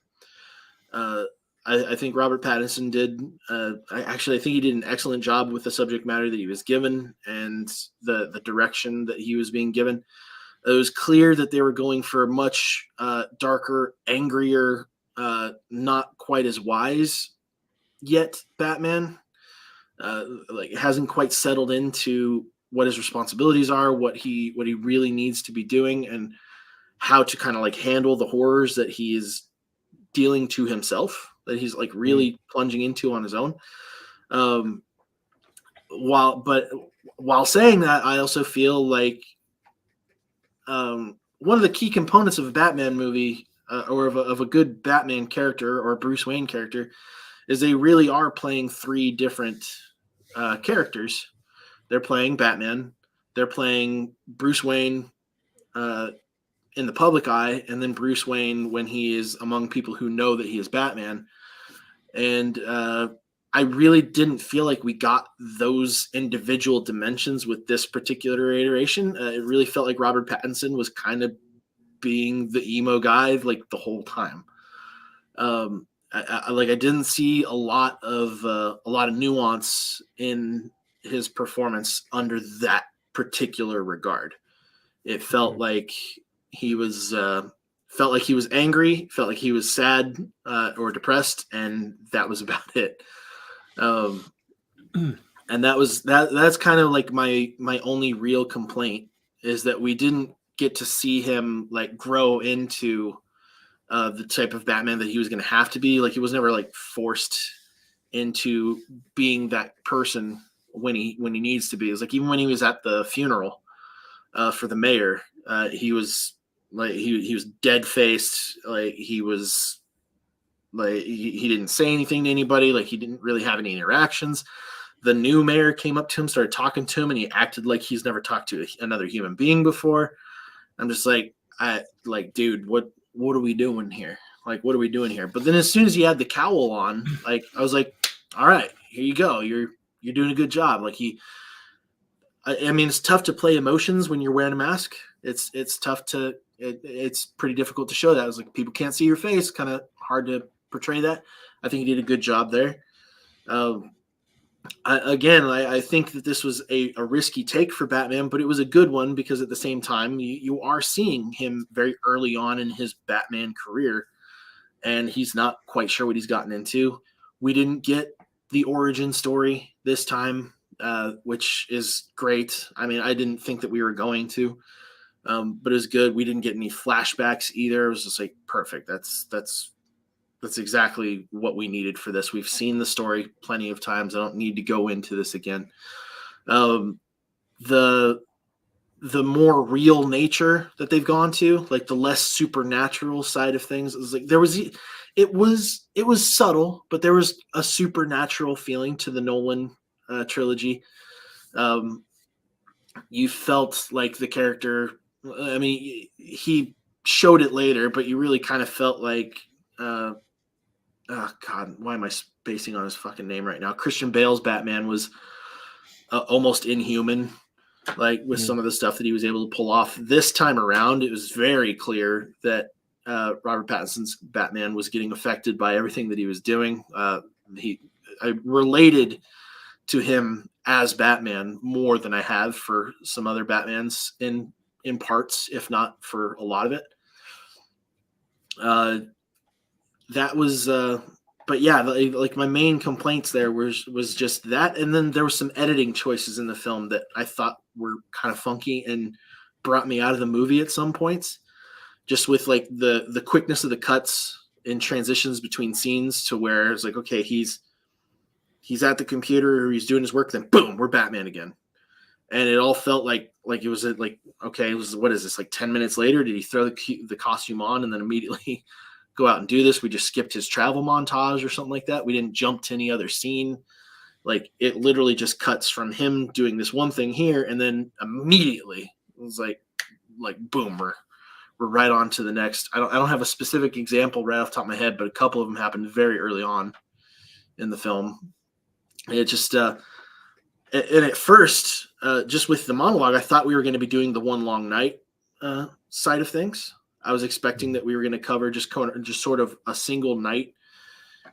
Uh, I think Robert Pattinson did. I think he did an excellent job with the subject matter that he was given and the direction that he was being given. It was clear that they were going for a much darker, angrier, not quite as wise yet Batman. Like hasn't quite settled into what his responsibilities are, what he really needs to be doing, and how to kind of like handle the horrors that he is dealing to himself, that he's like really plunging into on his own. Um, while saying that, I also feel like one of the key components of a Batman movie or of a good Batman character or Bruce Wayne character is they really are playing 3 different characters. They're playing Batman, they're playing Bruce Wayne in the public eye, and then Bruce Wayne when he is among people who know that he is Batman. And I really didn't feel like we got those individual dimensions with this particular iteration. It really felt like Robert Pattinson was kind of being the emo guy like the whole time. I didn't see a lot of nuance in his performance under that particular regard. It felt like he was angry, felt like he was sad or depressed, and that was about it. And that's kind of like my only real complaint is that we didn't get to see him like grow into the type of Batman that he was going to have to be. Like he was never like forced into being that person when he needs to be. It was like even when he was at the funeral for the mayor, he was like he was dead faced. Like he was like he didn't say anything to anybody. Like he didn't really have any interactions. The new mayor came up to him, started talking to him, and he acted like he's never talked to another human being before. I'm just like, dude, what are we doing here? Like, what are we doing here? But then as soon as he had the cowl on, like, I was like, all right, here you go. You're doing a good job. Like I mean, it's tough to play emotions when you're wearing a mask. It's tough to, it's pretty difficult to show that. It's like people can't see your face, kind of hard to portray that. I think he did a good job there. I think that this was a risky take for Batman, but it was a good one because at the same time, you are seeing him very early on in his Batman career, and he's not quite sure what he's gotten into. We didn't get the origin story this time, which is great. I mean, I didn't think that we were going to, but it was good. We didn't get any flashbacks either. It was just like perfect. That's exactly what we needed for this. We've seen the story plenty of times. I don't need to go into this again. The more real nature that they've gone to, like the less supernatural side of things, is like it was subtle, but there was a supernatural feeling to the Nolan trilogy. You felt like the character. I mean, he showed it later, but you really kind of felt like. Oh God, why am I spacing on his fucking name right now? Christian Bale's Batman was almost inhuman. Like with some of the stuff that he was able to pull off this time around, it was very clear that Robert Pattinson's Batman was getting affected by everything that he was doing. I related to him as Batman more than I have for some other Batmans in parts, if not for a lot of it. That was, but yeah, like my main complaints there was just that, and then there were some editing choices in the film that I thought were kind of funky and brought me out of the movie at some points, just with like the quickness of the cuts and transitions between scenes to where it's like, okay, he's at the computer or he's doing his work, then boom, we're Batman again. And it all felt like it was like, okay, it was, what is this, like 10 minutes later? Did he throw the costume on and then immediately go out and do this? We just skipped his travel montage or something like that. We didn't jump to any other scene. Like it literally just cuts from him doing this one thing here, and then immediately it was like boom, we're right on to the next. I don't have a specific example right off the top of my head, but a couple of them happened very early on in the film. It just and at first, just with the monologue, I thought we were going to be doing the one long night side of things. I was expecting that we were going to cover just sort of a single night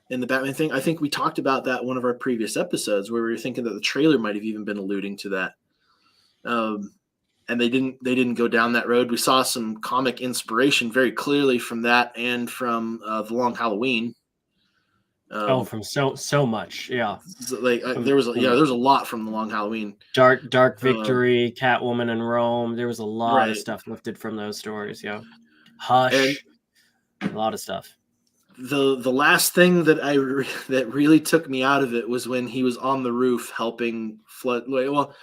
in the Batman thing. I think we talked about that in one of our previous episodes where we were thinking that the trailer might have even been alluding to that. And they didn't go down that road. We saw some comic inspiration very clearly from that and from The Long Halloween. From so much, yeah. Like there was a lot from The Long Halloween. Dark Victory, Catwoman in Rome. There was a lot of stuff lifted from those stories. Yeah, Hush, a lot of stuff. The last thing that that really took me out of it was when he was on the roof helping Flood. Well,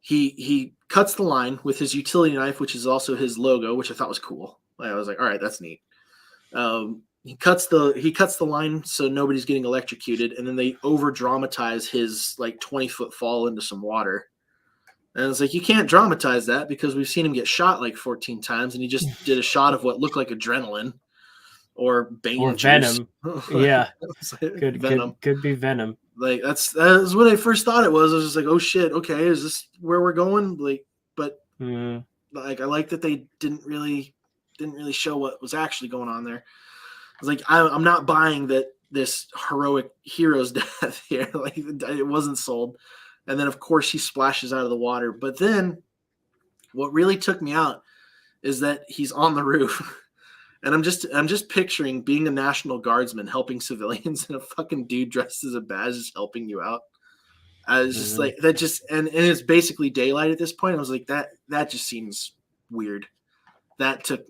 he cuts the line with his utility knife, which is also his logo, which I thought was cool. I was like, all right, that's neat. He cuts the line so nobody's getting electrocuted, and then they over dramatize his like 20-foot fall into some water. And it's like, you can't dramatize that because we've seen him get shot like 14 times, and he just did a shot of what looked like adrenaline or Bane or juice. Venom. Yeah, Venom. Could be Venom. Like that was what I first thought it was. I was just like, oh shit, okay, is this where we're going? Like, but like I like that they didn't really show what was actually going on there. I was like, I'm not buying that this heroic hero's death here. Like it wasn't sold. And then of course he splashes out of the water. But then what really took me out is that he's on the roof. And I'm just picturing being a National Guardsman helping civilians, and a fucking dude dressed as a badge is helping you out. I was just like, that just, and it's basically daylight at this point. I was like, that just seems weird. That took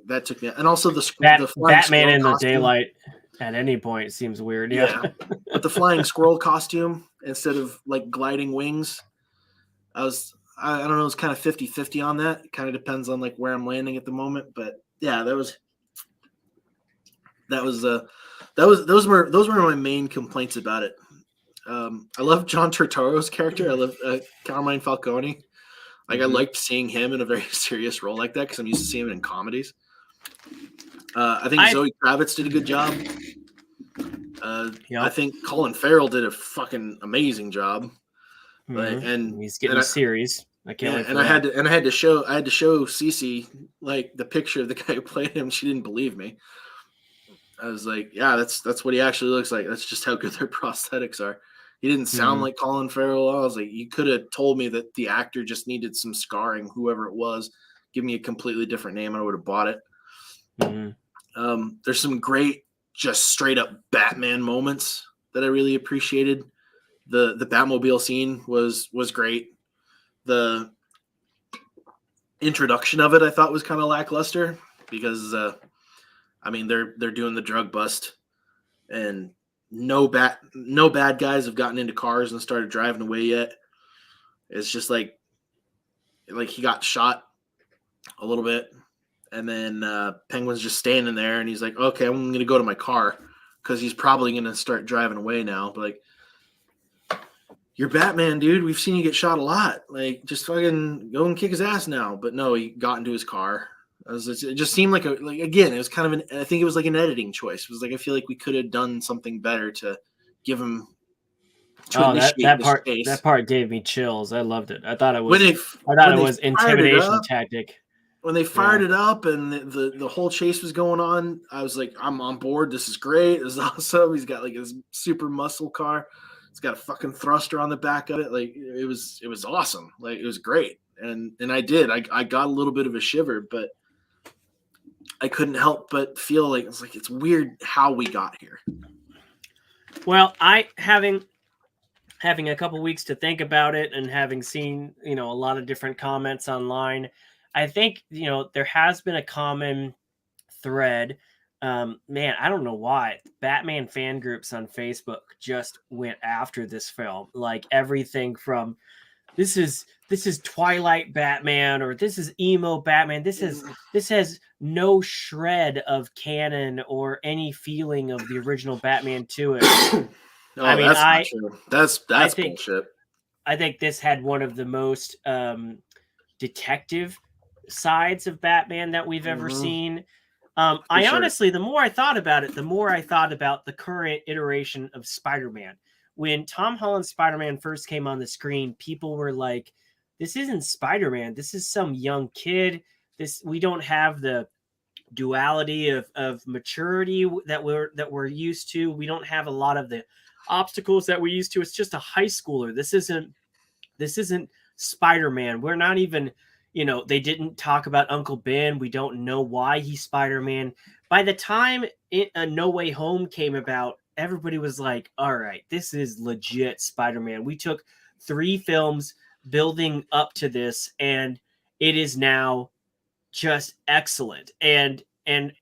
me, and also the Batman in the daylight at any point seems weird. Yeah. But the flying squirrel costume instead of like gliding wings, I don't know, it's kind of 50-50 on that. It kind of depends on like where I'm landing at the moment, but yeah, those were my main complaints about it. I love John Turturro's character. I love Carmine Falcone. Like I liked seeing him in a very serious role like that because I'm used to seeing him in comedies. I think Zoe Kravitz did a good job. I think Colin Farrell did a fucking amazing job. And he's getting a series. I can't wait for that. I had to show Cece like the picture of the guy who played him. She didn't believe me. I was like, yeah, that's what he actually looks like. That's just how good their prosthetics are. He didn't sound like Colin Farrell. I was like, you could have told me that the actor just needed some scarring, whoever it was. Give me a completely different name, and I would have bought it. There's some great, just straight up Batman moments that I really appreciated. The Batmobile scene was great. The introduction of it I thought was kind of lackluster because they're doing the drug bust, and no bad guys have gotten into cars and started driving away yet. It's just like he got shot a little bit, and then Penguin's just standing there, and he's like, okay, I'm gonna go to my car because he's probably gonna start driving away now. But like, you're Batman, dude. We've seen you get shot a lot. Like, just fucking go and kick his ass now. But no, he got into his car. It just seemed like again, it was kind of I think it was like an editing choice. It was like, I feel like we could have done something better to give him to initiate this chase. That part gave me chills. I loved it. I thought it When was they fired it intimidation up, tactic. when they fired it up and the whole chase was going on, I was like, I'm on board. This is great. This is awesome. He's got like his super muscle car. It's got a fucking thruster on the back of it. Like it was awesome. Like it was great. And I got a little bit of a shiver, but I couldn't help but feel like it's weird how we got here. Well, having a couple weeks to think about it and having seen, a lot of different comments online, I think, there has been a common thread. Man, I don't know why Batman fan groups on Facebook just went after this film. Like everything from this is Twilight Batman, or this is emo Batman. This has no shred of canon or any feeling of the original Batman to it. I mean, that's not true. That's bullshit. I think this had one of the most detective sides of Batman that we've ever seen. Honestly, the more I thought about it, the more I thought about the current iteration of Spider-Man. When Tom Holland's Spider-Man first came on the screen, people were like, this isn't Spider-Man. This is some young kid. We don't have the duality of maturity that we're used to. We don't have a lot of the obstacles that we used to. It's just a high schooler. This isn't Spider-Man. We're not even, they didn't talk about Uncle Ben. We don't know why he's Spider-Man. By the time No Way Home came about, everybody was like, all right, this is legit Spider-Man. We took 3 films building up to this, and it is now just excellent. And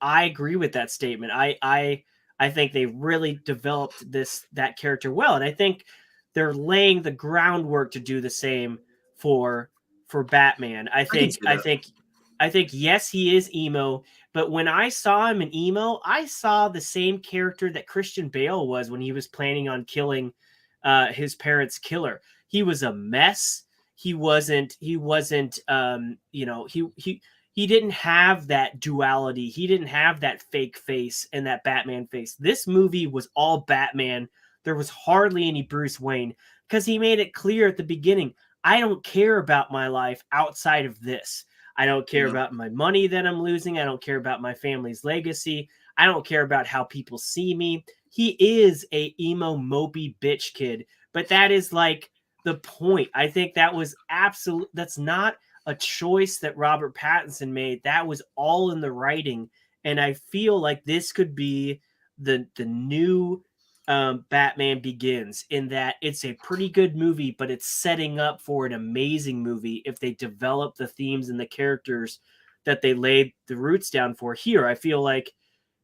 I agree with that statement. I think they really developed that character well, and I think they're laying the groundwork to do the same for Batman. I think yes, he is emo, but when I saw him in emo, I saw the same character that Christian Bale was when he was planning on killing his parents' killer. He was a mess. He didn't have that duality. He didn't have that fake face and that Batman face. This movie was all Batman. There was hardly any Bruce Wayne, because he made it clear at the beginning, I don't care about my life outside of this. I don't care about my money that I'm losing. I don't care about my family's legacy. I don't care about how people see me. He is a emo mopey bitch kid, but that is like the point. I think that was that's not a choice that Robert Pattinson made. That was all in the writing. And I feel like this could be the new Batman Begins, in that it's a pretty good movie, but it's setting up for an amazing movie if they develop the themes and the characters that they laid the roots down for. Here, I feel like,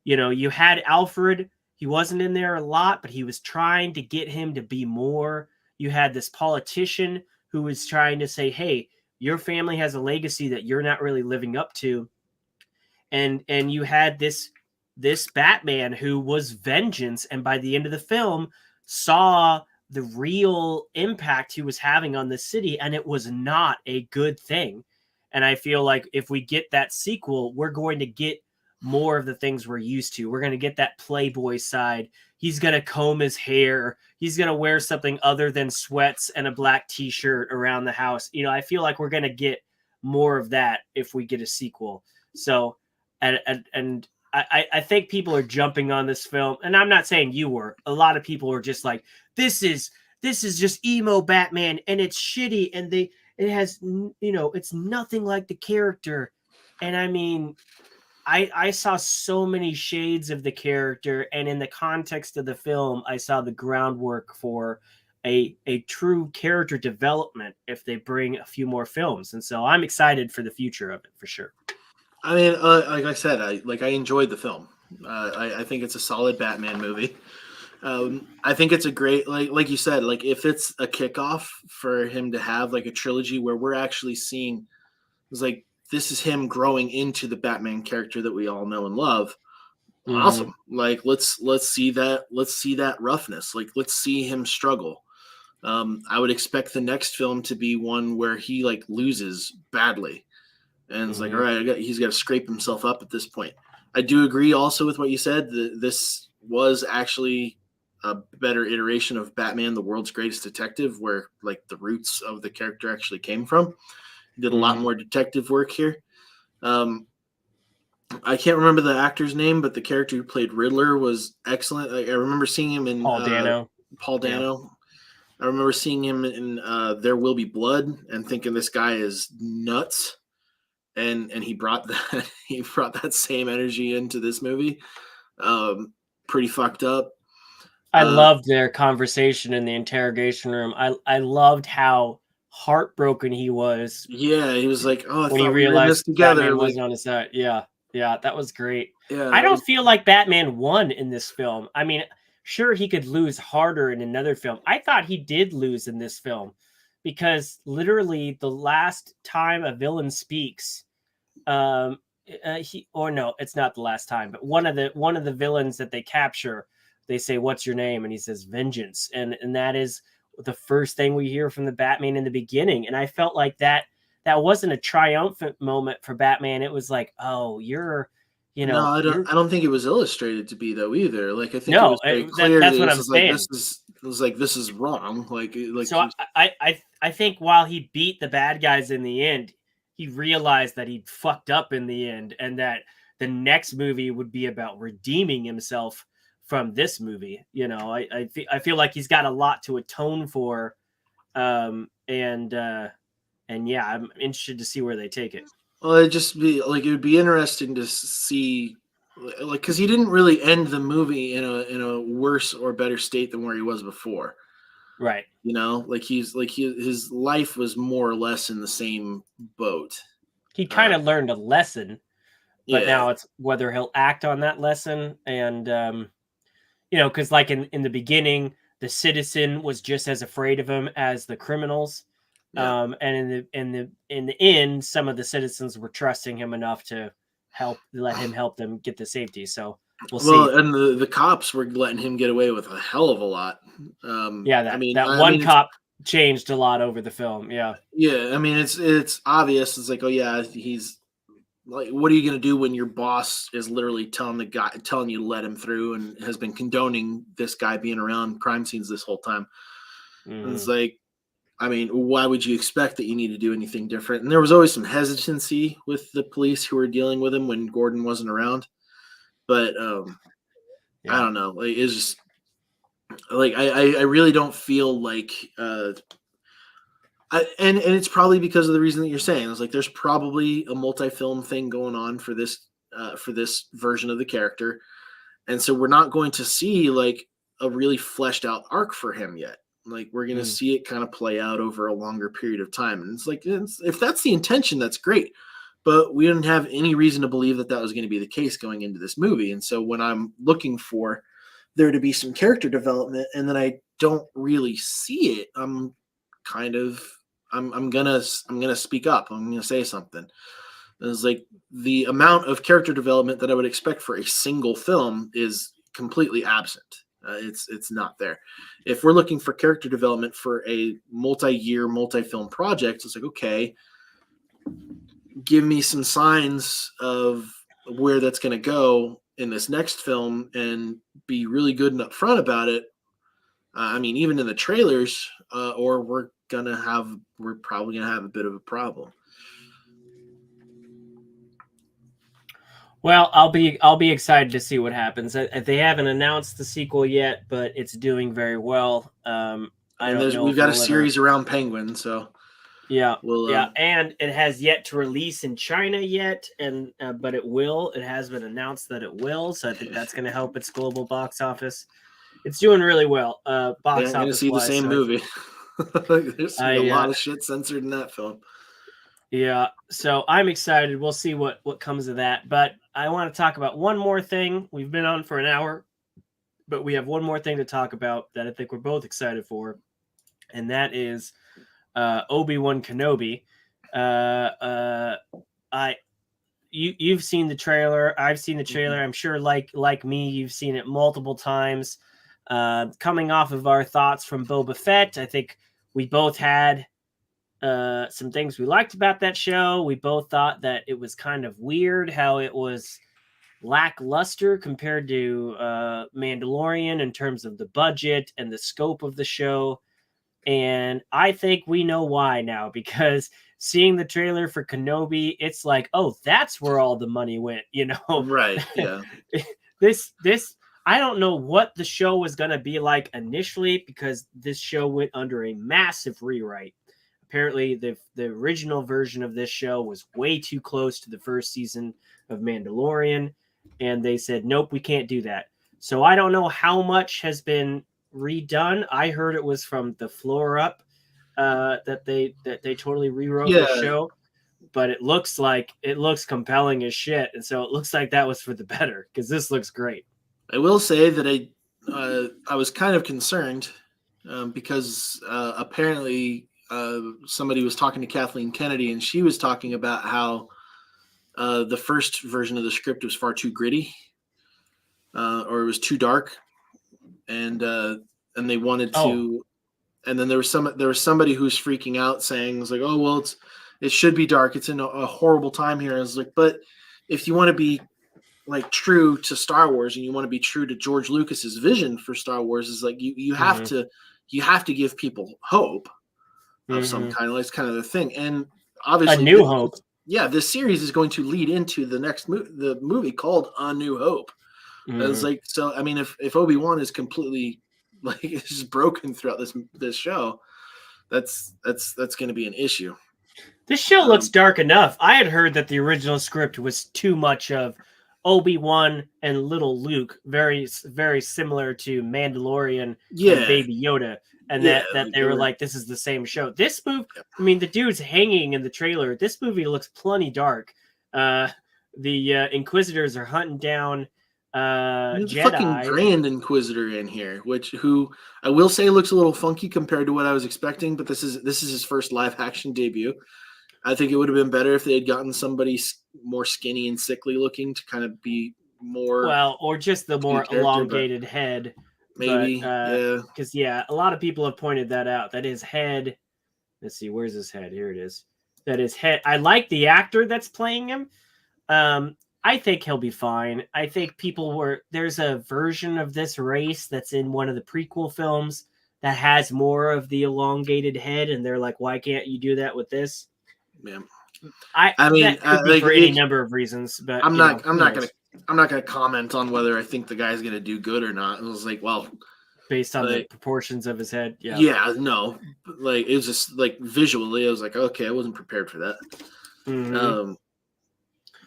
you had Alfred. He wasn't in there a lot, but he was trying to get him to be more. You had this politician who was trying to say, hey, your family has a legacy that you're not really living up to. And you had this Batman who was vengeance, and by the end of the film saw the real impact he was having on the city, and it was not a good thing. And I feel like if we get that sequel, we're going to get more of the things we're used to. We're going to get that playboy side. He's going to comb his hair. He's going to wear something other than sweats and a black t-shirt around the house. I feel like we're going to get more of that if we get a sequel. So, and I think people are jumping on this film, and I'm not saying you were. A lot of people are just like, this is just emo Batman, and it's shitty, and it has, it's nothing like the character. And I mean, I saw so many shades of the character, and in the context of the film, I saw the groundwork for a true character development if they bring a few more films. And so I'm excited for the future of it, for sure. I mean, like I said, I enjoyed the film. I think it's a solid Batman movie. I think it's a great, like you said, like if it's a kickoff for him to have like a trilogy where we're actually seeing, it's like, this is him growing into the Batman character that we all know and love. Mm-hmm. Awesome. Like let's see that roughness. Like let's see him struggle. I would expect the next film to be one where he like loses badly. And it's like, all right, he's got to scrape himself up at this point. I do agree also with what you said. This was actually a better iteration of Batman, the world's greatest detective, where like the roots of the character actually came from. He did a lot more detective work here. I can't remember the actor's name, but the character who played Riddler was excellent. I remember seeing him in Paul Dano. Paul Dano. Yeah. I remember seeing him in There Will Be Blood and thinking this guy is nuts. And he brought that same energy into this movie. Pretty fucked up. I loved their conversation in the interrogation room. I loved how heartbroken he was. Yeah, he was like, "Oh, I when he thought we were in this realized together." Batman wasn't on his side. Yeah, that was great. Yeah, I don't feel like Batman won in this film. I mean, sure, he could lose harder in another film. I thought he did lose in this film because literally the last time a villain speaks, it's not the last time, but one of the villains that they capture, they say, "What's your name?" and he says, "Vengeance," and that is the first thing we hear from the Batman in the beginning. And I felt like that wasn't a triumphant moment for Batman. It was like, oh, you're, no, I don't think it was illustrated to be though either. Like I think no, it was very clear that's that what I'm saying. This is wrong. Like so I think while he beat the bad guys in the end, he realized that he fucked up in the end, and that the next movie would be about redeeming himself from this movie. I feel like he's got a lot to atone for, and yeah, I'm interested to see where they take it. Well, it would be interesting to see, like, because he didn't really end the movie in a worse or better state than where he was before. Right. Like his life was more or less in the same boat. He kind of learned a lesson, but yeah. now it's whether he'll act on that lesson. And because like in the beginning, the citizen was just as afraid of him as the criminals. Yeah. And in the end, some of the citizens were trusting him enough to let him help them get to safety. So we'll see. And the cops were letting him get away with a hell of a lot. That cop changed a lot over the film. Yeah. Yeah. I mean, it's obvious. It's like, oh yeah, he's like, what are you going to do when your boss is literally telling you to let him through and has been condoning this guy being around crime scenes this whole time? Mm-hmm. It's like, I mean, why would you expect that you need to do anything different? And there was always some hesitancy with the police who were dealing with him when Gordon wasn't around. But I don't know. Like, it's just like I really don't feel like and it's probably because of the reason that you're saying. It's like there's probably a multi-film thing going on for this version of the character, and so we're not going to see like a really fleshed out arc for him yet. Like we're going to see it kind of play out over a longer period of time. And it's like, if that's the intention, that's great. But we didn't have any reason to believe that was going to be the case going into this movie. And so when I'm looking for there to be some character development and then I don't really see it, I'm gonna speak up. I'm gonna say something. It's like the amount of character development that I would expect for a single film is completely absent. It's not there. If we're looking for character development for a multi-year, multi-film project, it's like, okay, give me some signs of where that's going to go in this next film and be really good and upfront about it. I mean, even in the trailers, or we're probably going to have a bit of a problem. Well, I'll be excited to see what happens. They haven't announced the sequel yet, but it's doing very well. We've got a series around Penguin, so yeah, and it has yet to release in China yet, and but it will. It has been announced that it will, so I think that's going to help its global box office. It's doing really well. Box office. See the same movie. There's a lot of shit censored in that film. Yeah, so I'm excited. We'll see what comes of that. But I want to talk about one more thing. We've been on for an hour, but we have one more thing to talk about that I think we're both excited for, and that is Obi-Wan Kenobi. You've seen the trailer. I've seen the trailer. I'm sure, like me, you've seen it multiple times. Coming off of our thoughts from Boba Fett, I think we both had some things we liked about that show. We both thought that it was kind of weird how it was lackluster compared to Mandalorian in terms of the budget and the scope of the show. And I think we know why now, because seeing the trailer for Kenobi, it's like, oh, that's where all the money went, Right. Yeah. this I don't know what the show was going to be like initially, because this show went under a massive rewrite. Apparently the original version of this show was way too close to the first season of Mandalorian, and they said, nope, we can't do that. So I don't know how much has been redone. I heard it was from the floor up, that they totally rewrote the show, but it looks compelling as shit, and so it looks like that was for the better, because this looks great. I will say that I was kind of concerned because apparently somebody was talking to Kathleen Kennedy, and she was talking about how the first version of the script was far too gritty, or it was too dark, and they wanted to. And then there was somebody who was freaking out, saying, "It was like, oh well, it should be dark. It's in a horrible time here." I was like, but if you want to be like true to Star Wars, and you want to be true to George Lucas's vision for Star Wars, is like you have to give people hope of some kind. That's kind of the thing. And obviously, A New Hope. Yeah, this series is going to lead into the next the movie called A New Hope. I was like, so I mean, if Obi-Wan is completely like it's just broken throughout this show, that's going to be an issue. This show looks dark enough. I had heard that the original script was too much of Obi-Wan and little Luke, very very similar to Mandalorian and Baby Yoda, and that they were like, this is the same show. This movie, I mean, the dude's hanging in the trailer. This movie looks plenty dark. The Inquisitors are hunting down There's Jedi. a fucking Grand Inquisitor in here, who I will say looks a little funky compared to what I was expecting, but this is his first live action debut. I think it would have been better if they had gotten somebody more skinny and sickly looking to kind of be more or just the more elongated head. Maybe, because a lot of people have pointed that out. That his head. Let's see, where's his head? Here it is. That his head. I like the actor that's playing him. I think he'll be fine. I think there's a version of this race that's in one of the prequel films that has more of the elongated head, and they're like, why can't you do that with this? Yeah. I mean, that could be for any number of reasons, but I'm not gonna comment on whether I think the guy's gonna do good or not. It was like, well, based on the proportions of his head, no, like it was just like visually, I was like, okay, I wasn't prepared for that.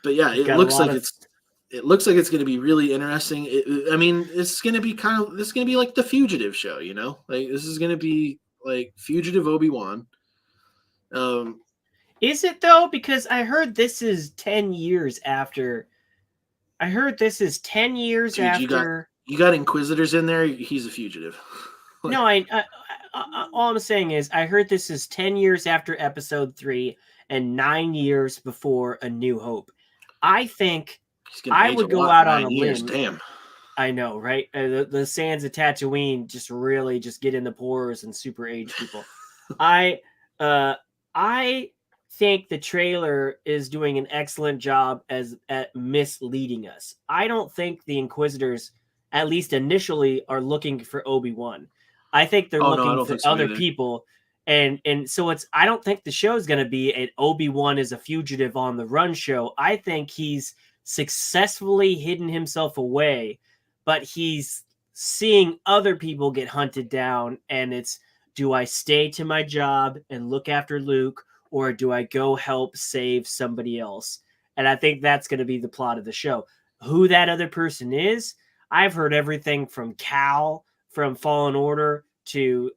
But yeah, it looks like it's going to be really interesting. I mean, it's going to be like the Fugitive show, like this is going to be like Fugitive Obi-Wan. Is it though? Because I heard this is 10 years after. After. You got Inquisitors in there. He's a fugitive. No, all I'm saying is I heard this is 10 years after Episode 3 and 9 years before A New Hope. I think I would go out on a limb. Damn. I know, right? The sands of Tatooine just really just get in the pores and super age people. I think the trailer is doing an excellent job at misleading us. I don't think the Inquisitors, at least initially, are looking for Obi-Wan. I think they're looking for other people. And so I don't think the show is going to be an Obi-Wan is a fugitive on the run show. I think he's successfully hidden himself away, but he's seeing other people get hunted down. And it's, do I stay to my job and look after Luke, or do I go help save somebody else? And I think that's going to be the plot of the show. Who that other person is, I've heard everything from Cal from Fallen Order to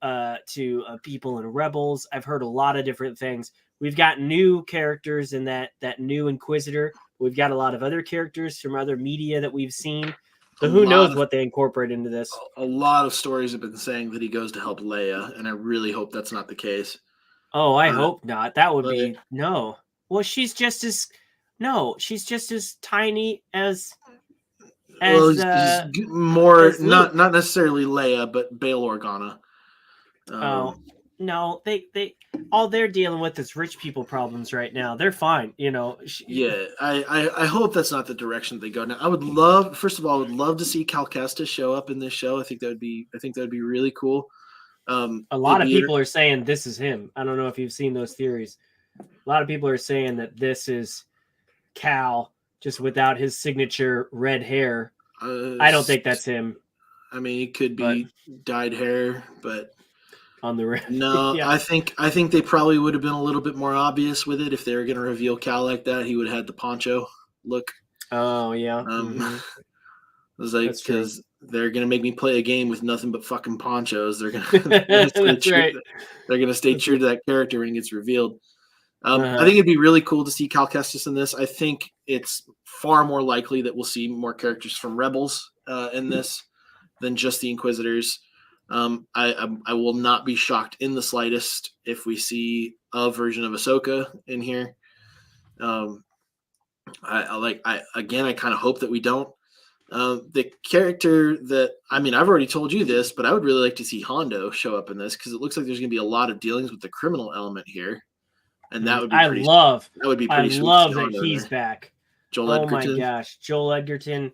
people in Rebels. I've heard a lot of different things. We've got new characters in that new Inquisitor. We've got a lot of other characters from other media that we've seen. So who knows what they incorporate into this? A lot of stories have been saying that he goes to help Leia, and I really hope that's not the case. Oh, I hope not. That would be no. Well, she's just as tiny as more as not necessarily Leia, but Bail Organa. no, they all they're dealing with is rich people problems right now. They're fine, Yeah, I hope that's not the direction they go now. I would love, first of all, I would love to see Cal Kestis show up in this show. I think that would be really cool. A It'd lot of be people are saying this is him. I don't know if you've seen those theories. A lot of people are saying that this is Cal, just without his signature red hair. I don't think that's him. I mean, it could But be dyed hair, but on the red, no, yeah. I think they probably would have been a little bit more obvious with it if they were going to reveal Cal like that. He would have had the poncho look. Oh yeah. It was like, That's true. because they're gonna make me play a game with nothing but fucking ponchos. They're gonna stay That's true. right. They're gonna stay That's true right. to that character when it gets revealed. I Uh-huh. think it'd be really cool to see Cal Kestis in this. I think it's far more likely that we'll see more characters from Rebels in this than just the Inquisitors. I will not be shocked in the slightest if we see a version of Ahsoka in here. I kind of hope that we don't. The character that, I mean, I've already told you this, but I would really like to see Hondo show up in this because it looks like there's going to be a lot of dealings with the criminal element here, and that would be I pretty. love That would be I pretty sweet to see love that Hondo in he's there. back. Joel Oh my Edgerton. gosh, Joel Edgerton.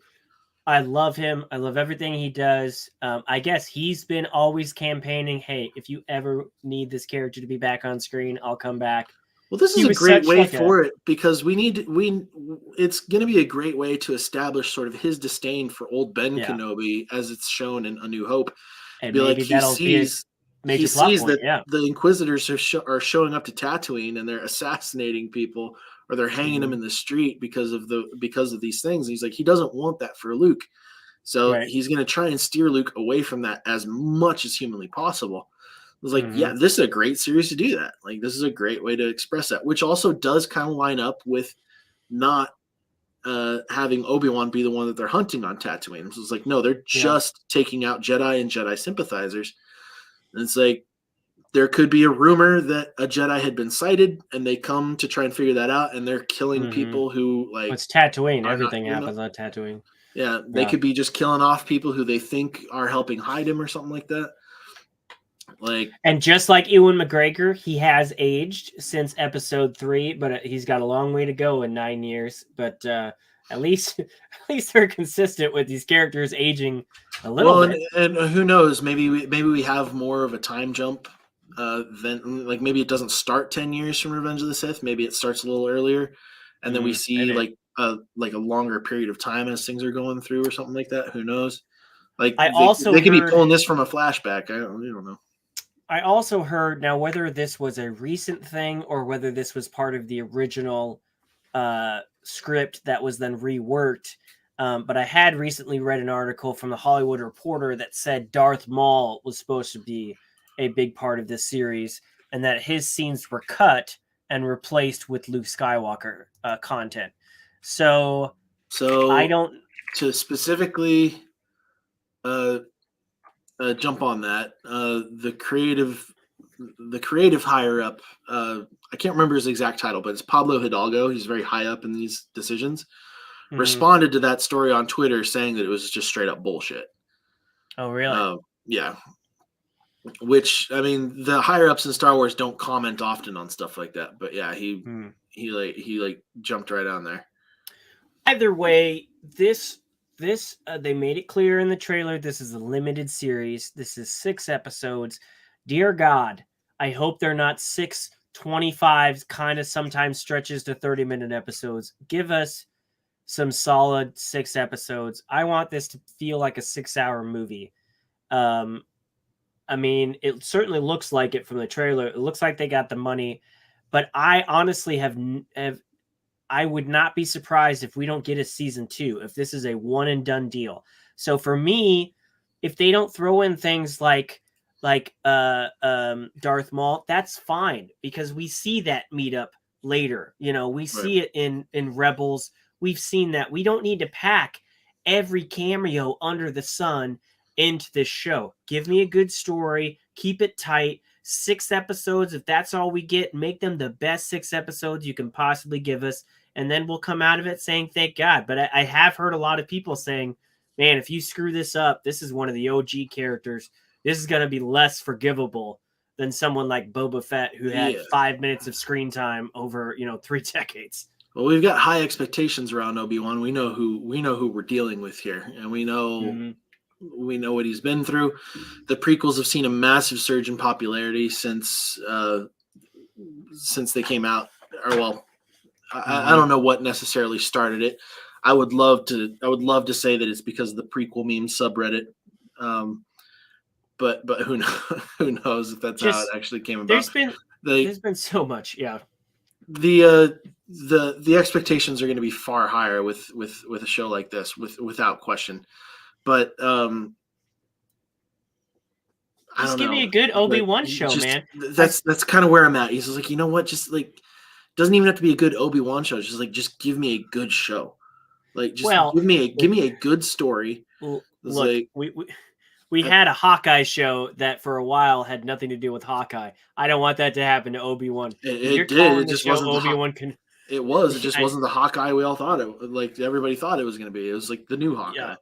I love him. I love everything he does. I guess he's been always campaigning, hey, if you ever need this character to be back on screen, I'll come back. Well, this He is a was great such way like a for it because it's going to be a great way to establish sort of his disdain for old Ben yeah, Kenobi as it's shown in A New Hope. and Be like maybe that'll be a he major plot sees point. that Yeah. the Inquisitors are showing up to Tatooine and they're assassinating people or they're hanging them in the street because of these things. And he's like, he doesn't want that for Luke, so Right. he's going to try and steer Luke away from that as much as humanly possible. I was like, yeah, Mhm. this is a great series to do that. Like, this is a great way to express that, which also does kind of line up with not having Obi-Wan be the one that they're hunting on Tatooine. So it's like, no, they're Yeah. just taking out Jedi and Jedi sympathizers. And it's like, there could be a rumor that a Jedi had been sighted and they come to try and figure that out and they're killing Mhm. people who like It's Tatooine. are not Everything here enough. happens on Tatooine. Yeah, they Yeah. could be just killing off people who they think are helping hide him or something like that. Like, And just like Ewan McGregor, he has aged since episode 3, but he's got a long way to go in 9 years. But at least they're consistent with these characters aging a little well, bit. and who knows? Maybe we have more of a time jump than, like, maybe it doesn't start 10 years from Revenge of the Sith. Maybe it starts a little earlier, and then we see Maybe. like a longer period of time as things are going through or something like that. Who knows? Like, I they also they could be heard pulling this from a flashback. I don't know. I also heard now whether this was a recent thing or whether this was part of the original script that was then reworked. But I had recently read an article from the Hollywood Reporter that said Darth Maul was supposed to be a big part of this series and that his scenes were cut and replaced with Luke Skywalker content. So I So don't. to specifically uh, jump on that, the creative higher up, I can't remember his exact title, but it's Pablo Hidalgo. He's very high up in these decisions. Mhm. Responded to that story on Twitter saying that it was just straight up bullshit. Oh, really? Yeah, which, I mean, the higher ups in Star Wars don't comment often on stuff like that, but yeah, Hmm. he jumped right on there. Either way, this they made it clear in the trailer. This is a limited series. This is 6 episodes. Dear God, I hope they're not 6 25 kind of sometimes stretches to 30-minute episodes. Give us some solid 6 episodes. I want this to feel like a 6-hour movie. I mean, it certainly looks like it from the trailer. It looks like they got the money, but I honestly have I would not be surprised if we don't get a season 2, if this is a one and done deal. So for me, if they don't throw in things like Darth Maul, that's fine because we see that meetup later. We Right. see it in Rebels. We've seen that. We don't need to pack every cameo under the sun into this show. Give me a good story, keep it tight. 6 episodes, if that's all we get, make them the best 6 episodes you can possibly give us, and then we'll come out of it saying thank God. But I have heard a lot of people saying, man, if you screw this up, this is one of the OG characters. This is going to be less forgivable than someone like Boba Fett, who had Yeah. 5 minutes of screen time over 3 decades. Well, we've got high expectations around Obi-Wan. We know who we're dealing with here, and we know what he's been through. The prequels have seen a massive surge in popularity since they came out. Or well, I don't know what necessarily started it. I would love to say that it's because of the prequel meme subreddit. But who knows, who knows if that's how it actually came about. There's been so much, yeah. The expectations are going to be far higher with a show like this, without question. But I don't know. Give me a good Obi-Wan show, man. That's kind of where I'm at. He's just like, you know what? Just like, doesn't even have to be a good Obi-Wan show. It's just like, just give me a good show. Like, just give me a good story. Look, like, we had a Hawkeye show that for a while had nothing to do with Hawkeye. I don't want that to happen to Obi-Wan. It did. It just wasn't Obi-Wan. It was. It just wasn't the Hawkeye we all thought it. Like everybody thought it was going to be. It was like the new Hawkeye. Yeah.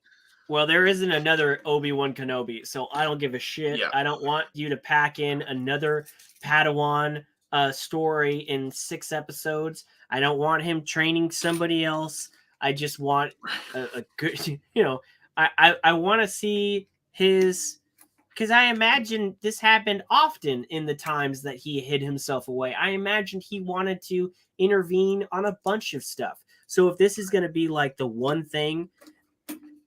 Well, there isn't another Obi-Wan Kenobi, so I don't give a shit. Yeah. I don't want you to pack in another Padawan story in 6 episodes. I don't want him training somebody else. I just want a good, I want to see his, because I imagine this happened often in the times that he hid himself away. I imagine he wanted to intervene on a bunch of stuff. So if this is going to be like the one thing,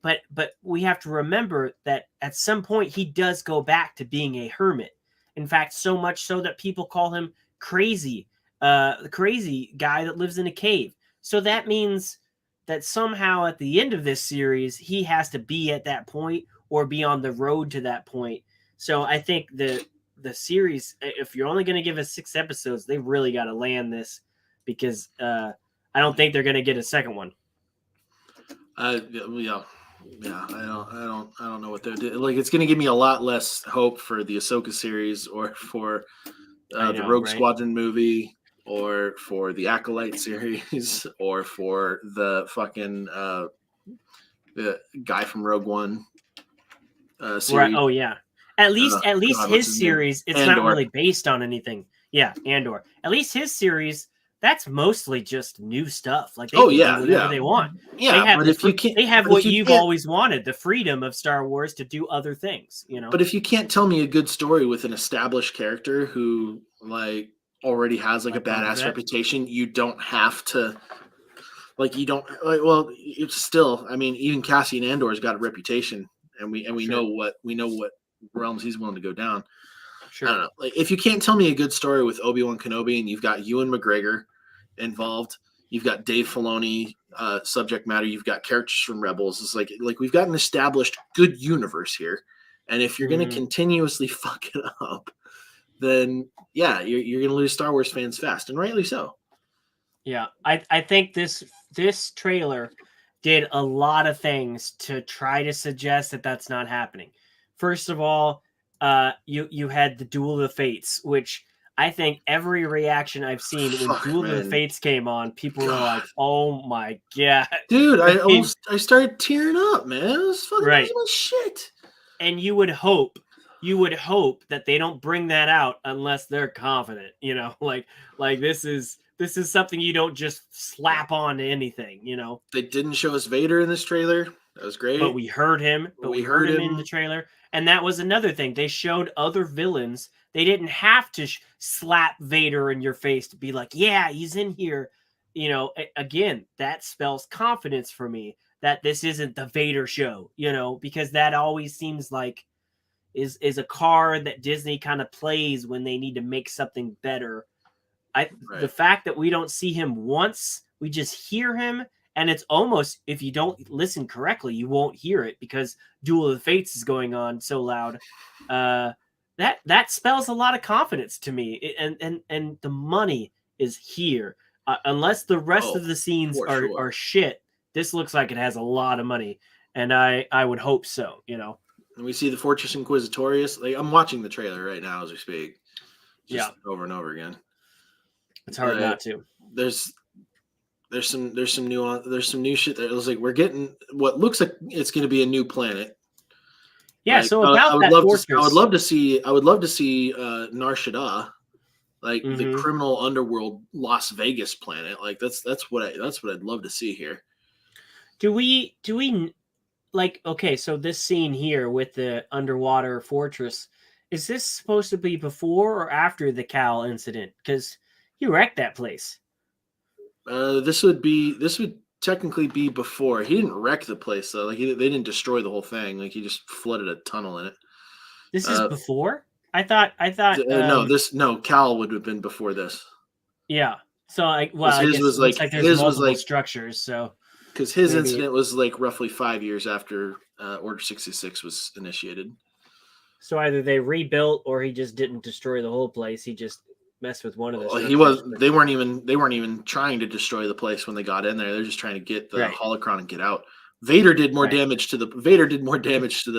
but we have to remember that at some point he does go back to being a hermit. In fact, so much so that people call him crazy, the crazy guy that lives in a cave. So that means that somehow at the end of this series, he has to be at that point or be on the road to that point. So I think the series, if you're only going to give us 6 episodes, they really got to land this, because I don't think they're going to get a second one. Yeah, I don't know what they're doing. Like, it's going to give me a lot less hope for the Ahsoka series, or for the Rogue Squadron movie, or for the Acolyte series, or for the fucking the guy from Rogue One series. Right. Oh yeah. At least his series, it's Andor. not really based on anything. Yeah, Andor. At least his series, that's mostly just new stuff. Like they can do whatever they want. Yeah, they have what you've always wanted, the freedom of Star Wars to do other things, But if you can't tell me a good story with an established character who like already has like a badass reputation, you don't have to it's still, I mean, even Cassian Andor's got a reputation, and we know what realms he's willing to go down. Sure. I don't know. Like, if you can't tell me a good story with Obi-Wan Kenobi, and you've got Ewan McGregor involved, you've got Dave Filoni subject matter, you've got characters from Rebels, it's like we've got an established good universe here. And if you're going to continuously fuck it up, then yeah, you're going to lose Star Wars fans fast, and rightly so. Yeah, I think this trailer did a lot of things to try to suggest that that's not happening. First of all, you had the Duel of the Fates, which I think every reaction I've seen when Duel of the Fates came on, people were like, "Oh my god, dude!" I started tearing up, man. It was fucking shit. And you would hope that they don't bring that out unless they're confident. Like this is something you don't just slap on to anything. They didn't show us Vader in this trailer. That was great. But we heard him. We heard him in the trailer. And that was another thing. They showed other villains. They didn't have to slap Vader in your face to be like, yeah, he's in here. Again, that spells confidence for me that this isn't the Vader show, because that always seems like is a card that Disney kind of plays when they need to make something better. The fact that we don't see him once, we just hear him. And it's almost, if you don't listen correctly, you won't hear it because Duel of the Fates is going on so loud. That spells a lot of confidence to me. And the money is here. Unless the rest of the scenes are shit, this looks like it has a lot of money. And I would hope so, And we see the Fortress Inquisitorius. Like, I'm watching the trailer right now as we speak. Just over and over again. It's hard not to. There's some new shit there. It was like we're getting what looks like it's going to be a new planet. Yeah, Like so I about would that love to. fortress. I would love to see Nar Shaddaa, like the Mhm. criminal underworld Las Vegas planet. Like that's what I'd love to see here. Do we like, okay, so this scene here with the underwater fortress, is this supposed to be before or after the Cal incident? Because he wrecked that place. This would technically be before. He didn't wreck the place though. Like they didn't destroy the whole thing. Like he just flooded a tunnel in it. This is Uh, before? I thought no, Cal would have been before this. yeah. So Because I guess it looks like there's his was multiple like structures, so because his maybe incident was like roughly 5 years after Order 66 was initiated. so either they rebuilt or he just didn't destroy the whole place. He just messed with one of the Well, he structures. was. They weren't even trying to destroy the place when they got in there. They're just trying to get the Right. holocron and get out. Vader did more Right. damage to the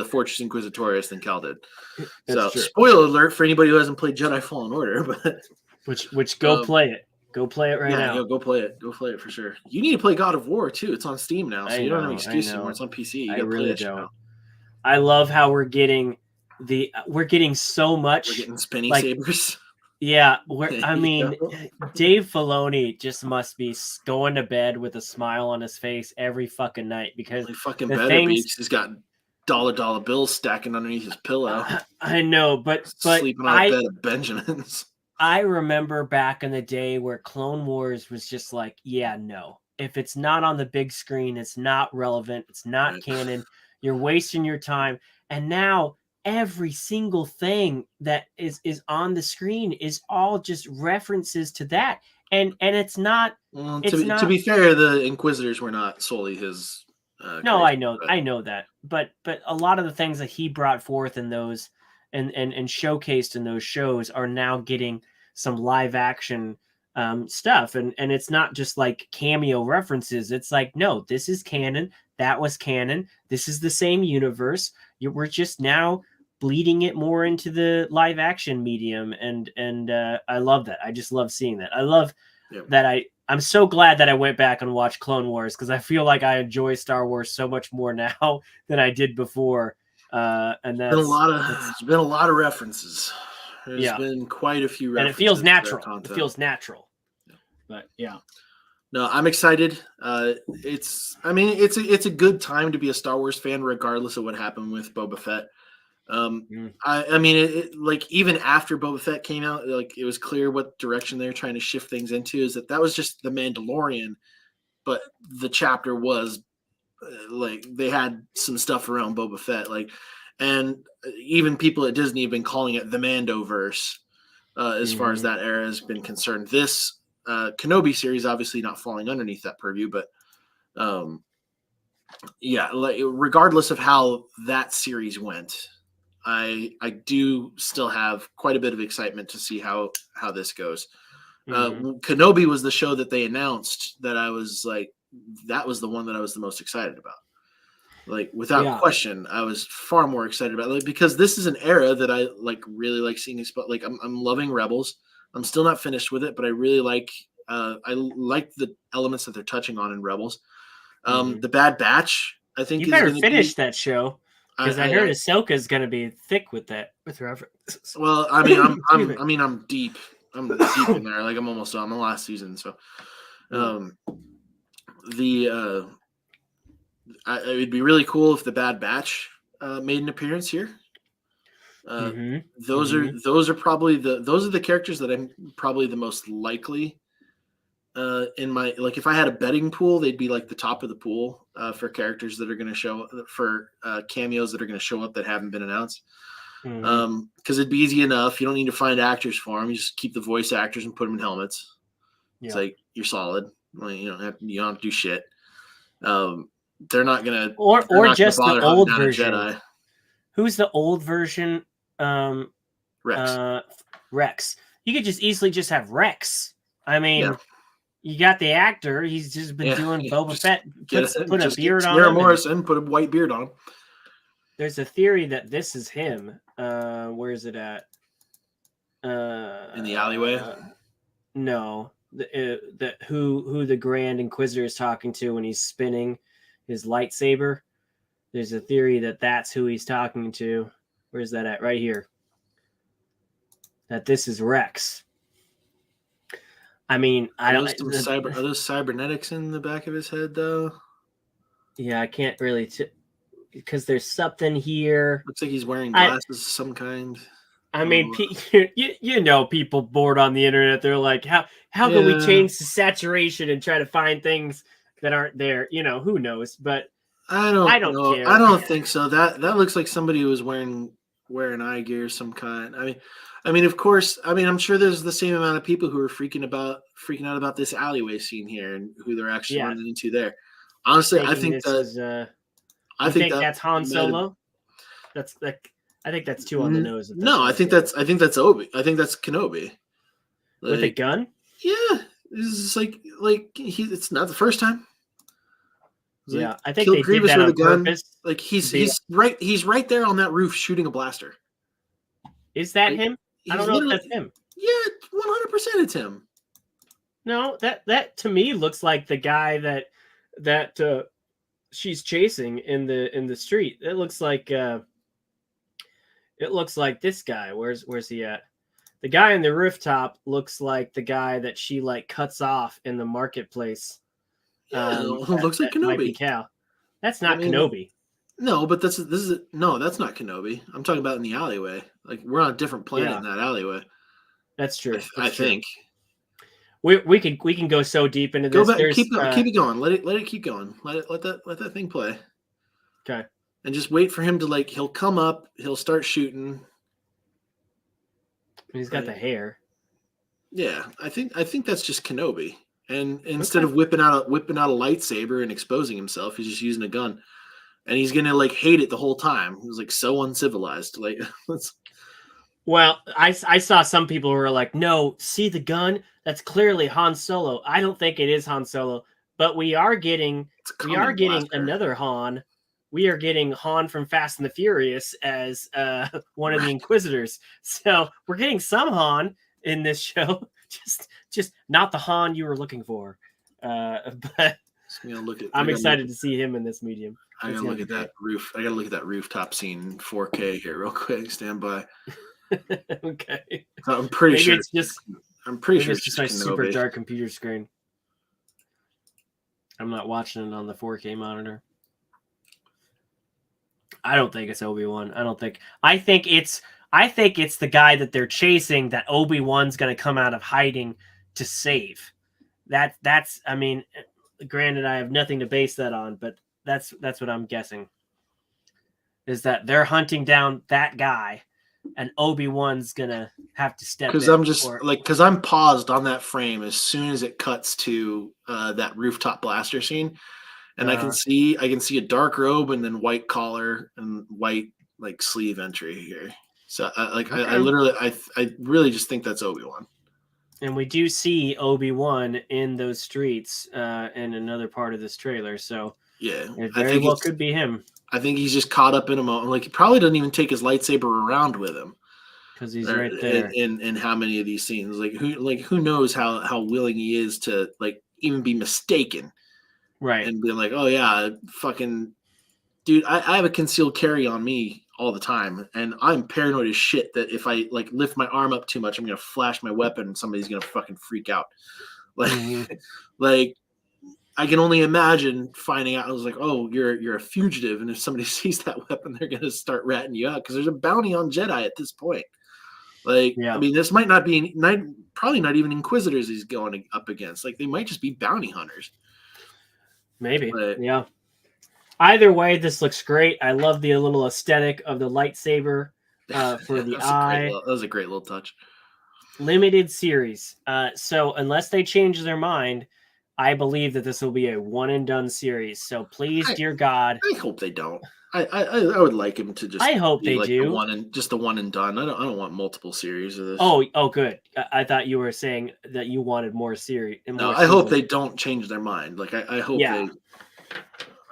Fortress Inquisitorius than Cal did. That's So, true. spoiler alert for anybody who hasn't played Jedi Fallen Order, but Which go play it. Go play it right now. go play it. Go play it for sure. You need to play God of War too. It's on Steam now, so I you don't have know, an I excuse anymore. know. It's on PC. You I got to play really that shit don't. now. I love how we're getting so much. We're getting spinny like sabers. yeah, I Yeah. mean, Dave Filoni just must be going to bed with a smile on his face every fucking night because He fucking the better be. things 'Cause he's got dollar bills stacking underneath his pillow. I know, but Sleeping on a bed of Benjamins. I remember back in the day where Clone Wars was just like, yeah, no. If it's not on the big screen, it's not relevant, it's not Right. canon, you're wasting your time. And now every single thing that is on the screen is all just references to that. And it's not Well, it's to not be fair, the Inquisitors were not solely his no, creation. I know that. But a lot of the things that he brought forth in those and showcased in those shows are now getting some live action stuff, and it's not just like cameo references. It's like, no, this is canon. That was canon. This is the same universe. We're just now bleeding it more into the live action medium, and I love that. I just love seeing that. I love Yep. that I'm so glad that I went back and watched Clone Wars because I feel like I enjoy Star Wars so much more now than I did before. And that's It's been a lot of references. There's yeah, been quite a few references. and it feels to that natural. It content. feels natural. Yeah. But yeah, No, I'm excited. It's a good time to be a Star Wars fan, regardless of what happened with Boba Fett. I mean, like even after Boba Fett came out, like it was clear what direction they're trying to shift things into. Is that was just the Mandalorian, but the chapter was like they had some stuff around Boba Fett, like, and even people at Disney have been calling it the Mandoverse as far as that era has been concerned. This Kenobi series obviously not falling underneath that purview, but yeah, like regardless of how that series went, I do still have quite a bit of excitement to see how this goes. Kenobi was the show that they announced that I was like, that was the one that I was the most excited about. Like without question, I was far more excited about it, like, because this is an era that I like really like seeing. Like I'm loving Rebels. I'm still not finished with it, but I really like the elements that they're touching on in Rebels. The Bad Batch, I think, you is better going to finish that show because I heard I Ahsoka's going to be thick with references. well, I mean, I'm deep. I'm deep in there. Like I'm almost on the last season, so it would be really cool if the Bad Batch made an appearance here. Those are probably those are the characters that I'm probably the most likely in my, like, if I had a betting pool, they'd be like the top of the pool for characters that are going to show for cameos that are going to show up that haven't been announced. Because it'd be easy enough. You don't need to find actors for them. You just keep the voice actors and put them in helmets. It's like you're solid. Like, you don't have to do shit. They're not gonna or just the old version. Jedi. Who's the old version? Rex. Rex. You could just easily just have Rex. I mean, you got the actor. He's just been doing Boba Fett. Put a beard on him. Morrison, put a white beard on him. There's a theory that this is him. Where is it at? In the alleyway. No, who the Grand Inquisitor is talking to when he's spinning his lightsaber. There's a theory that that's who he's talking to. Where's that at? Right here. That this is Rex. I mean, Are those cybernetics in the back of his head though? Yeah, I can't really because there's something here. Looks like he's wearing glasses of some kind. I mean, you know, people bored on the internet. They're like, how can we change the saturation and try to find things that aren't there? You know, who knows? But I don't know. care. I don't think so. That looks like somebody who was wearing eye gear of some kind. I mean, of course. I mean, I'm sure there's the same amount of people who are freaking out about this alleyway scene here and who they're actually running into there. Honestly, I think that's Han Solo. I think that's too on the nose. No, I think that's Obi. I think that's Kenobi. With a gun? Yeah, this is like it's not the first time. Yeah, I think they did that on purpose. Like he's right there on that roof shooting a blaster. Is that him? I don't know if that's him. Yeah, 100% it's him. No, that to me looks like the guy that she's chasing in the street. It looks like this guy. Where's he at? The guy on the rooftop looks like the guy that she like cuts off in the marketplace. Yeah, looks like Kenobi. Might be Cal. That's not Kenobi. No, but that's not Kenobi. I'm talking about in the alleyway. Like we're on a different planet in that alleyway. That's true. I think. We can go so deep into this. Go back, keep it going. Let it keep going. Let that thing play. Okay. And just wait for him to he'll come up, he'll start shooting. He's got the hair. Yeah, I think that's just Kenobi. And instead of whipping out a lightsaber and exposing himself, he's just using a gun. And he's gonna hate it the whole time. He's so uncivilized. Well, I saw some people who were like, no, see the gun? That's clearly Han Solo. I don't think it is Han Solo, but we are getting another Han. We are getting Han from Fast and the Furious as one of the Inquisitors. So we're getting some Han in this show, just not the Han you were looking for. But I'm excited to see him in this medium. I gotta look at that roof. I gotta look at that rooftop scene in 4K here, real quick. Stand by. Okay. I'm pretty sure it's just my super dark computer screen. I'm not watching it on the 4K monitor. I don't think it's Obi-Wan. I think it's the guy that they're chasing that Obi-Wan's going to come out of hiding to save. That's I mean, granted I have nothing to base that on, but that's what I'm guessing. Is that they're hunting down that guy and Obi-Wan's going to have to step in. Because I'm paused on that frame as soon as it cuts to that rooftop blaster scene. And I can see a dark robe and then white collar and white sleeve entry here. So I really just think that's Obi-Wan. And we do see Obi-Wan in those streets in another part of this trailer. So yeah, it very well could be him. I think he's just caught up in a moment. He probably doesn't even take his lightsaber around with him because he's right there. In how many of these scenes? Who knows how willing he is to even be mistaken. Right. And be like, oh yeah, fucking dude, I have a concealed carry on me all the time. And I'm paranoid as shit that if I lift my arm up too much, I'm going to flash my weapon and somebody's going to fucking freak out. I can only imagine finding out. I was like, oh, you're a fugitive. And if somebody sees that weapon, they're going to start ratting you out because there's a bounty on Jedi at this point. I mean, this might not be, probably not even Inquisitors he's going up against. They might just be bounty hunters. Maybe. Yeah. Either way, this looks great. I love the little aesthetic of the lightsaber for the eye. That was a great little touch. Limited series. So unless they change their mind, I believe that this will be a one and done series. So please, dear God. I hope they don't. I would like him to just. I hope they do. The one and done. I don't want multiple series of this. Oh, good. I thought you were saying that you wanted more series. No, I hope they don't change their mind. I hope they.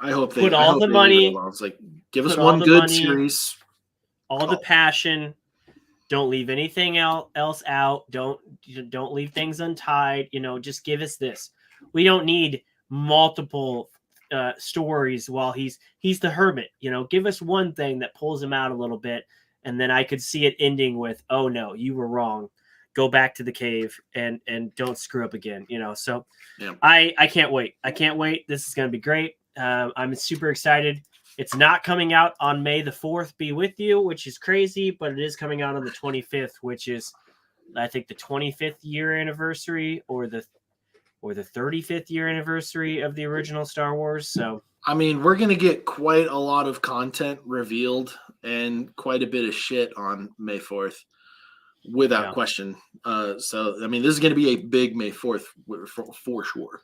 I hope they put all the money. It's give us one good series. All the passion. Don't leave anything else out. Don't leave things untied. Just give us this. We don't need multiple stories while he's the hermit. Give us one thing that pulls him out a little bit, and then I could see it ending with, "Oh no, you were wrong. Go back to the cave and don't screw up again." So Yeah. I can't wait. I can't wait. This is going to be great. I'm super excited. It's not coming out on May the 4th, be with you, which is crazy, but it is coming out on the 25th, which is, I think, the 25th year anniversary or the 35th year anniversary of the original Star Wars. So, I mean, we're going to get quite a lot of content revealed and quite a bit of shit on May 4th, without question. So, I mean, this is going to be a big May 4th for sure.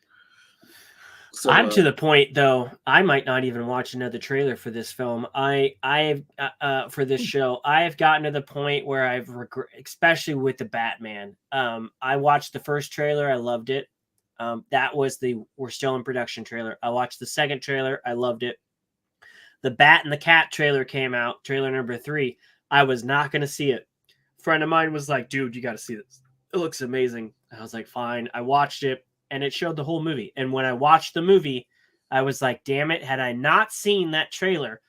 So, I'm to the point, though, I might not even watch another trailer for this film. For this show, I have gotten to the point where I've especially with the Batman. I watched the first trailer, I loved it. That was the "we're still in production" trailer. I watched the second trailer, I loved it. The Bat and the Cat trailer came out, trailer number 3. I was not going to see it. A friend of mine was like, "Dude, you got to see this. It looks amazing." I was like, "Fine." I watched it. And it showed the whole movie. And when I watched the movie, I was like, damn it. Had I not seen that trailer,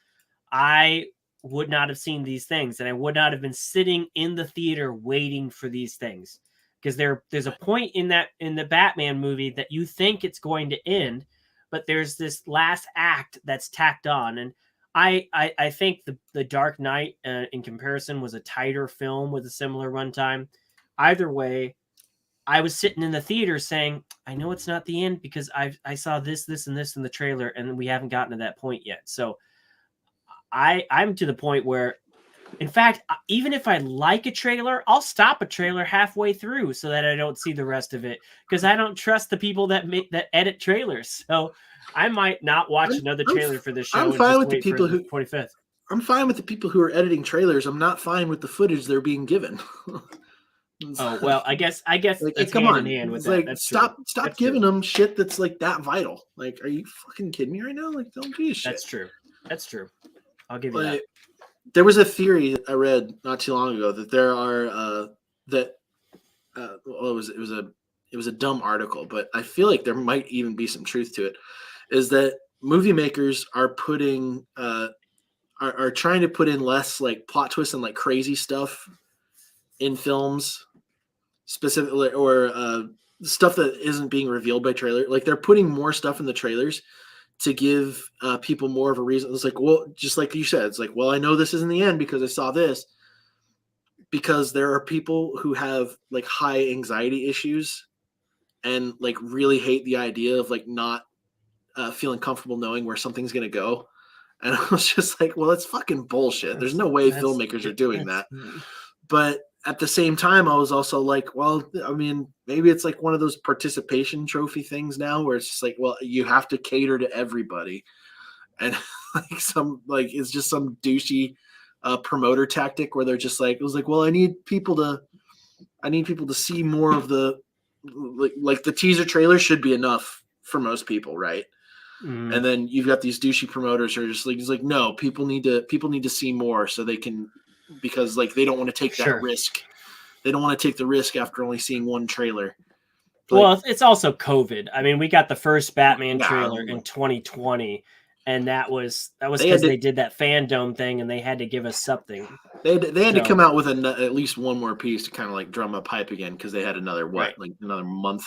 I would not have seen these things. And I would not have been sitting in the theater waiting for these things. Because there's a point in the Batman movie that you think it's going to end, but there's this last act that's tacked on. And I think the Dark Knight, in comparison, was a tighter film with a similar runtime. Either way, I was sitting in the theater saying, I know it's not the end because I saw this, and this in the trailer, and we haven't gotten to that point yet. So I'm to the point where, in fact, even if I like a trailer, I'll stop a trailer halfway through so that I don't see the rest of it, because I don't trust the people that edit trailers. So I might not watch another trailer for this show. I'm fine with the people who 25th. I'm fine with the people who are editing trailers. I'm not fine with the footage they're being given. Oh, well, I guess like, it's come hand on. in hand with it's that. like, That's stop that's giving true. them shit that's like that vital. Like, are you fucking kidding me right now? Like, don't do shit. That's true. I'll give you that. There was a theory I read not too long ago that there are it was a dumb article, but I feel like there might even be some truth to it. Is that movie makers are putting are trying to put in less like plot twists and like crazy stuff in films, specifically, or stuff that isn't being revealed by trailer. Like, they're putting more stuff in the trailers to give people more of a reason. It's like, well, just like you said, it's like, well, I know this isn't the end because I saw this. Because there are people who have like high anxiety issues and like really hate the idea of like not feeling comfortable knowing where something's going to go. And I was just like, well, that's fucking bullshit. There's no way filmmakers are doing that. But at the same time, I was also like, well, I mean, maybe it's like one of those participation trophy things now where it's just like, well, you have to cater to everybody. And like it's just some douchey promoter tactic where they're just like, it was like, well, I need people to see more of the, like the teaser trailer should be enough for most people. Right. Mm. And then you've got these douchey promoters who are just like, it's like, no, people need to see more so they can, because like, they don't want to take that risk. They don't want to take the risk after only seeing one trailer. Like, well, it's also COVID. I mean, we got the first Batman trailer in 2020, and that was because they did that fandom thing, and they had to give us something. They had to come out with at least one more piece to kind of like drum up hype again, because they had another another month.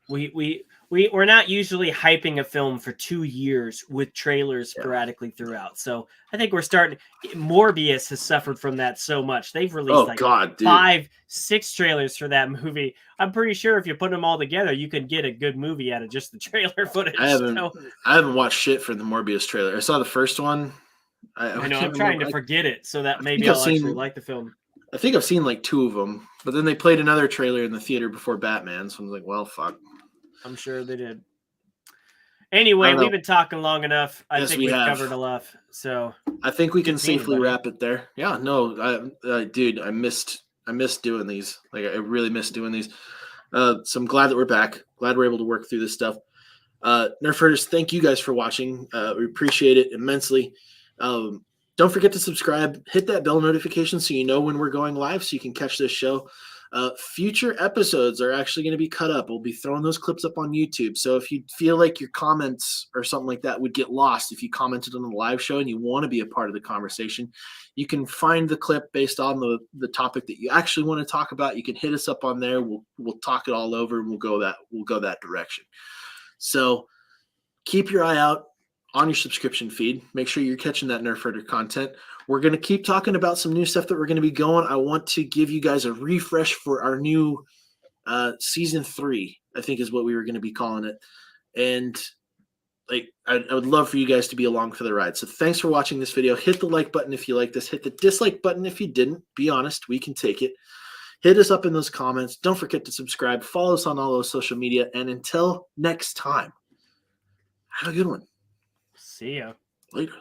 We're not usually hyping a film for 2 years with trailers sporadically throughout. So I think we're starting. Morbius has suffered from that so much. They've released 5-6 trailers for that movie. I'm pretty sure if you put them all together, you can get a good movie out of just the trailer footage. I haven't watched shit for the Morbius trailer. I saw the first one. I know. I'm trying to forget it so that maybe I'll actually like the film. I think I've seen like 2 of them, but then they played another trailer in the theater before Batman. So I was like, well, fuck. I'm sure they did. Anyway, we've been talking long enough. I think we've covered enough. So I think we can safely wrap it there. Yeah, no, dude, I missed doing these. Like, I really missed doing these. So I'm glad that we're back. Glad we're able to work through this stuff. Nerfers, thank you guys for watching. We appreciate it immensely. Don't forget to subscribe. Hit that bell notification so you know when we're going live, so you can catch this show. Future episodes are actually going to be cut up. We'll be throwing those clips up on YouTube. So if you feel like your comments or something like that would get lost if you commented on the live show and you want to be a part of the conversation, you can find the clip based on the topic that you actually want to talk about. You can hit us up on there. We'll talk it all over and we'll go that direction. So keep your eye out on your subscription feed. Make sure you're catching that Nerf Herder content. We're going to keep talking about some new stuff that we're going to be going. I want to give you guys a refresh for our new season 3, I think is what we were going to be calling it. And like, I would love for you guys to be along for the ride. So thanks for watching this video. Hit the like button if you like this. Hit the dislike button if you didn't. Be honest, we can take it. Hit us up in those comments. Don't forget to subscribe. Follow us on all those social media. And until next time, have a good one. See ya. Later.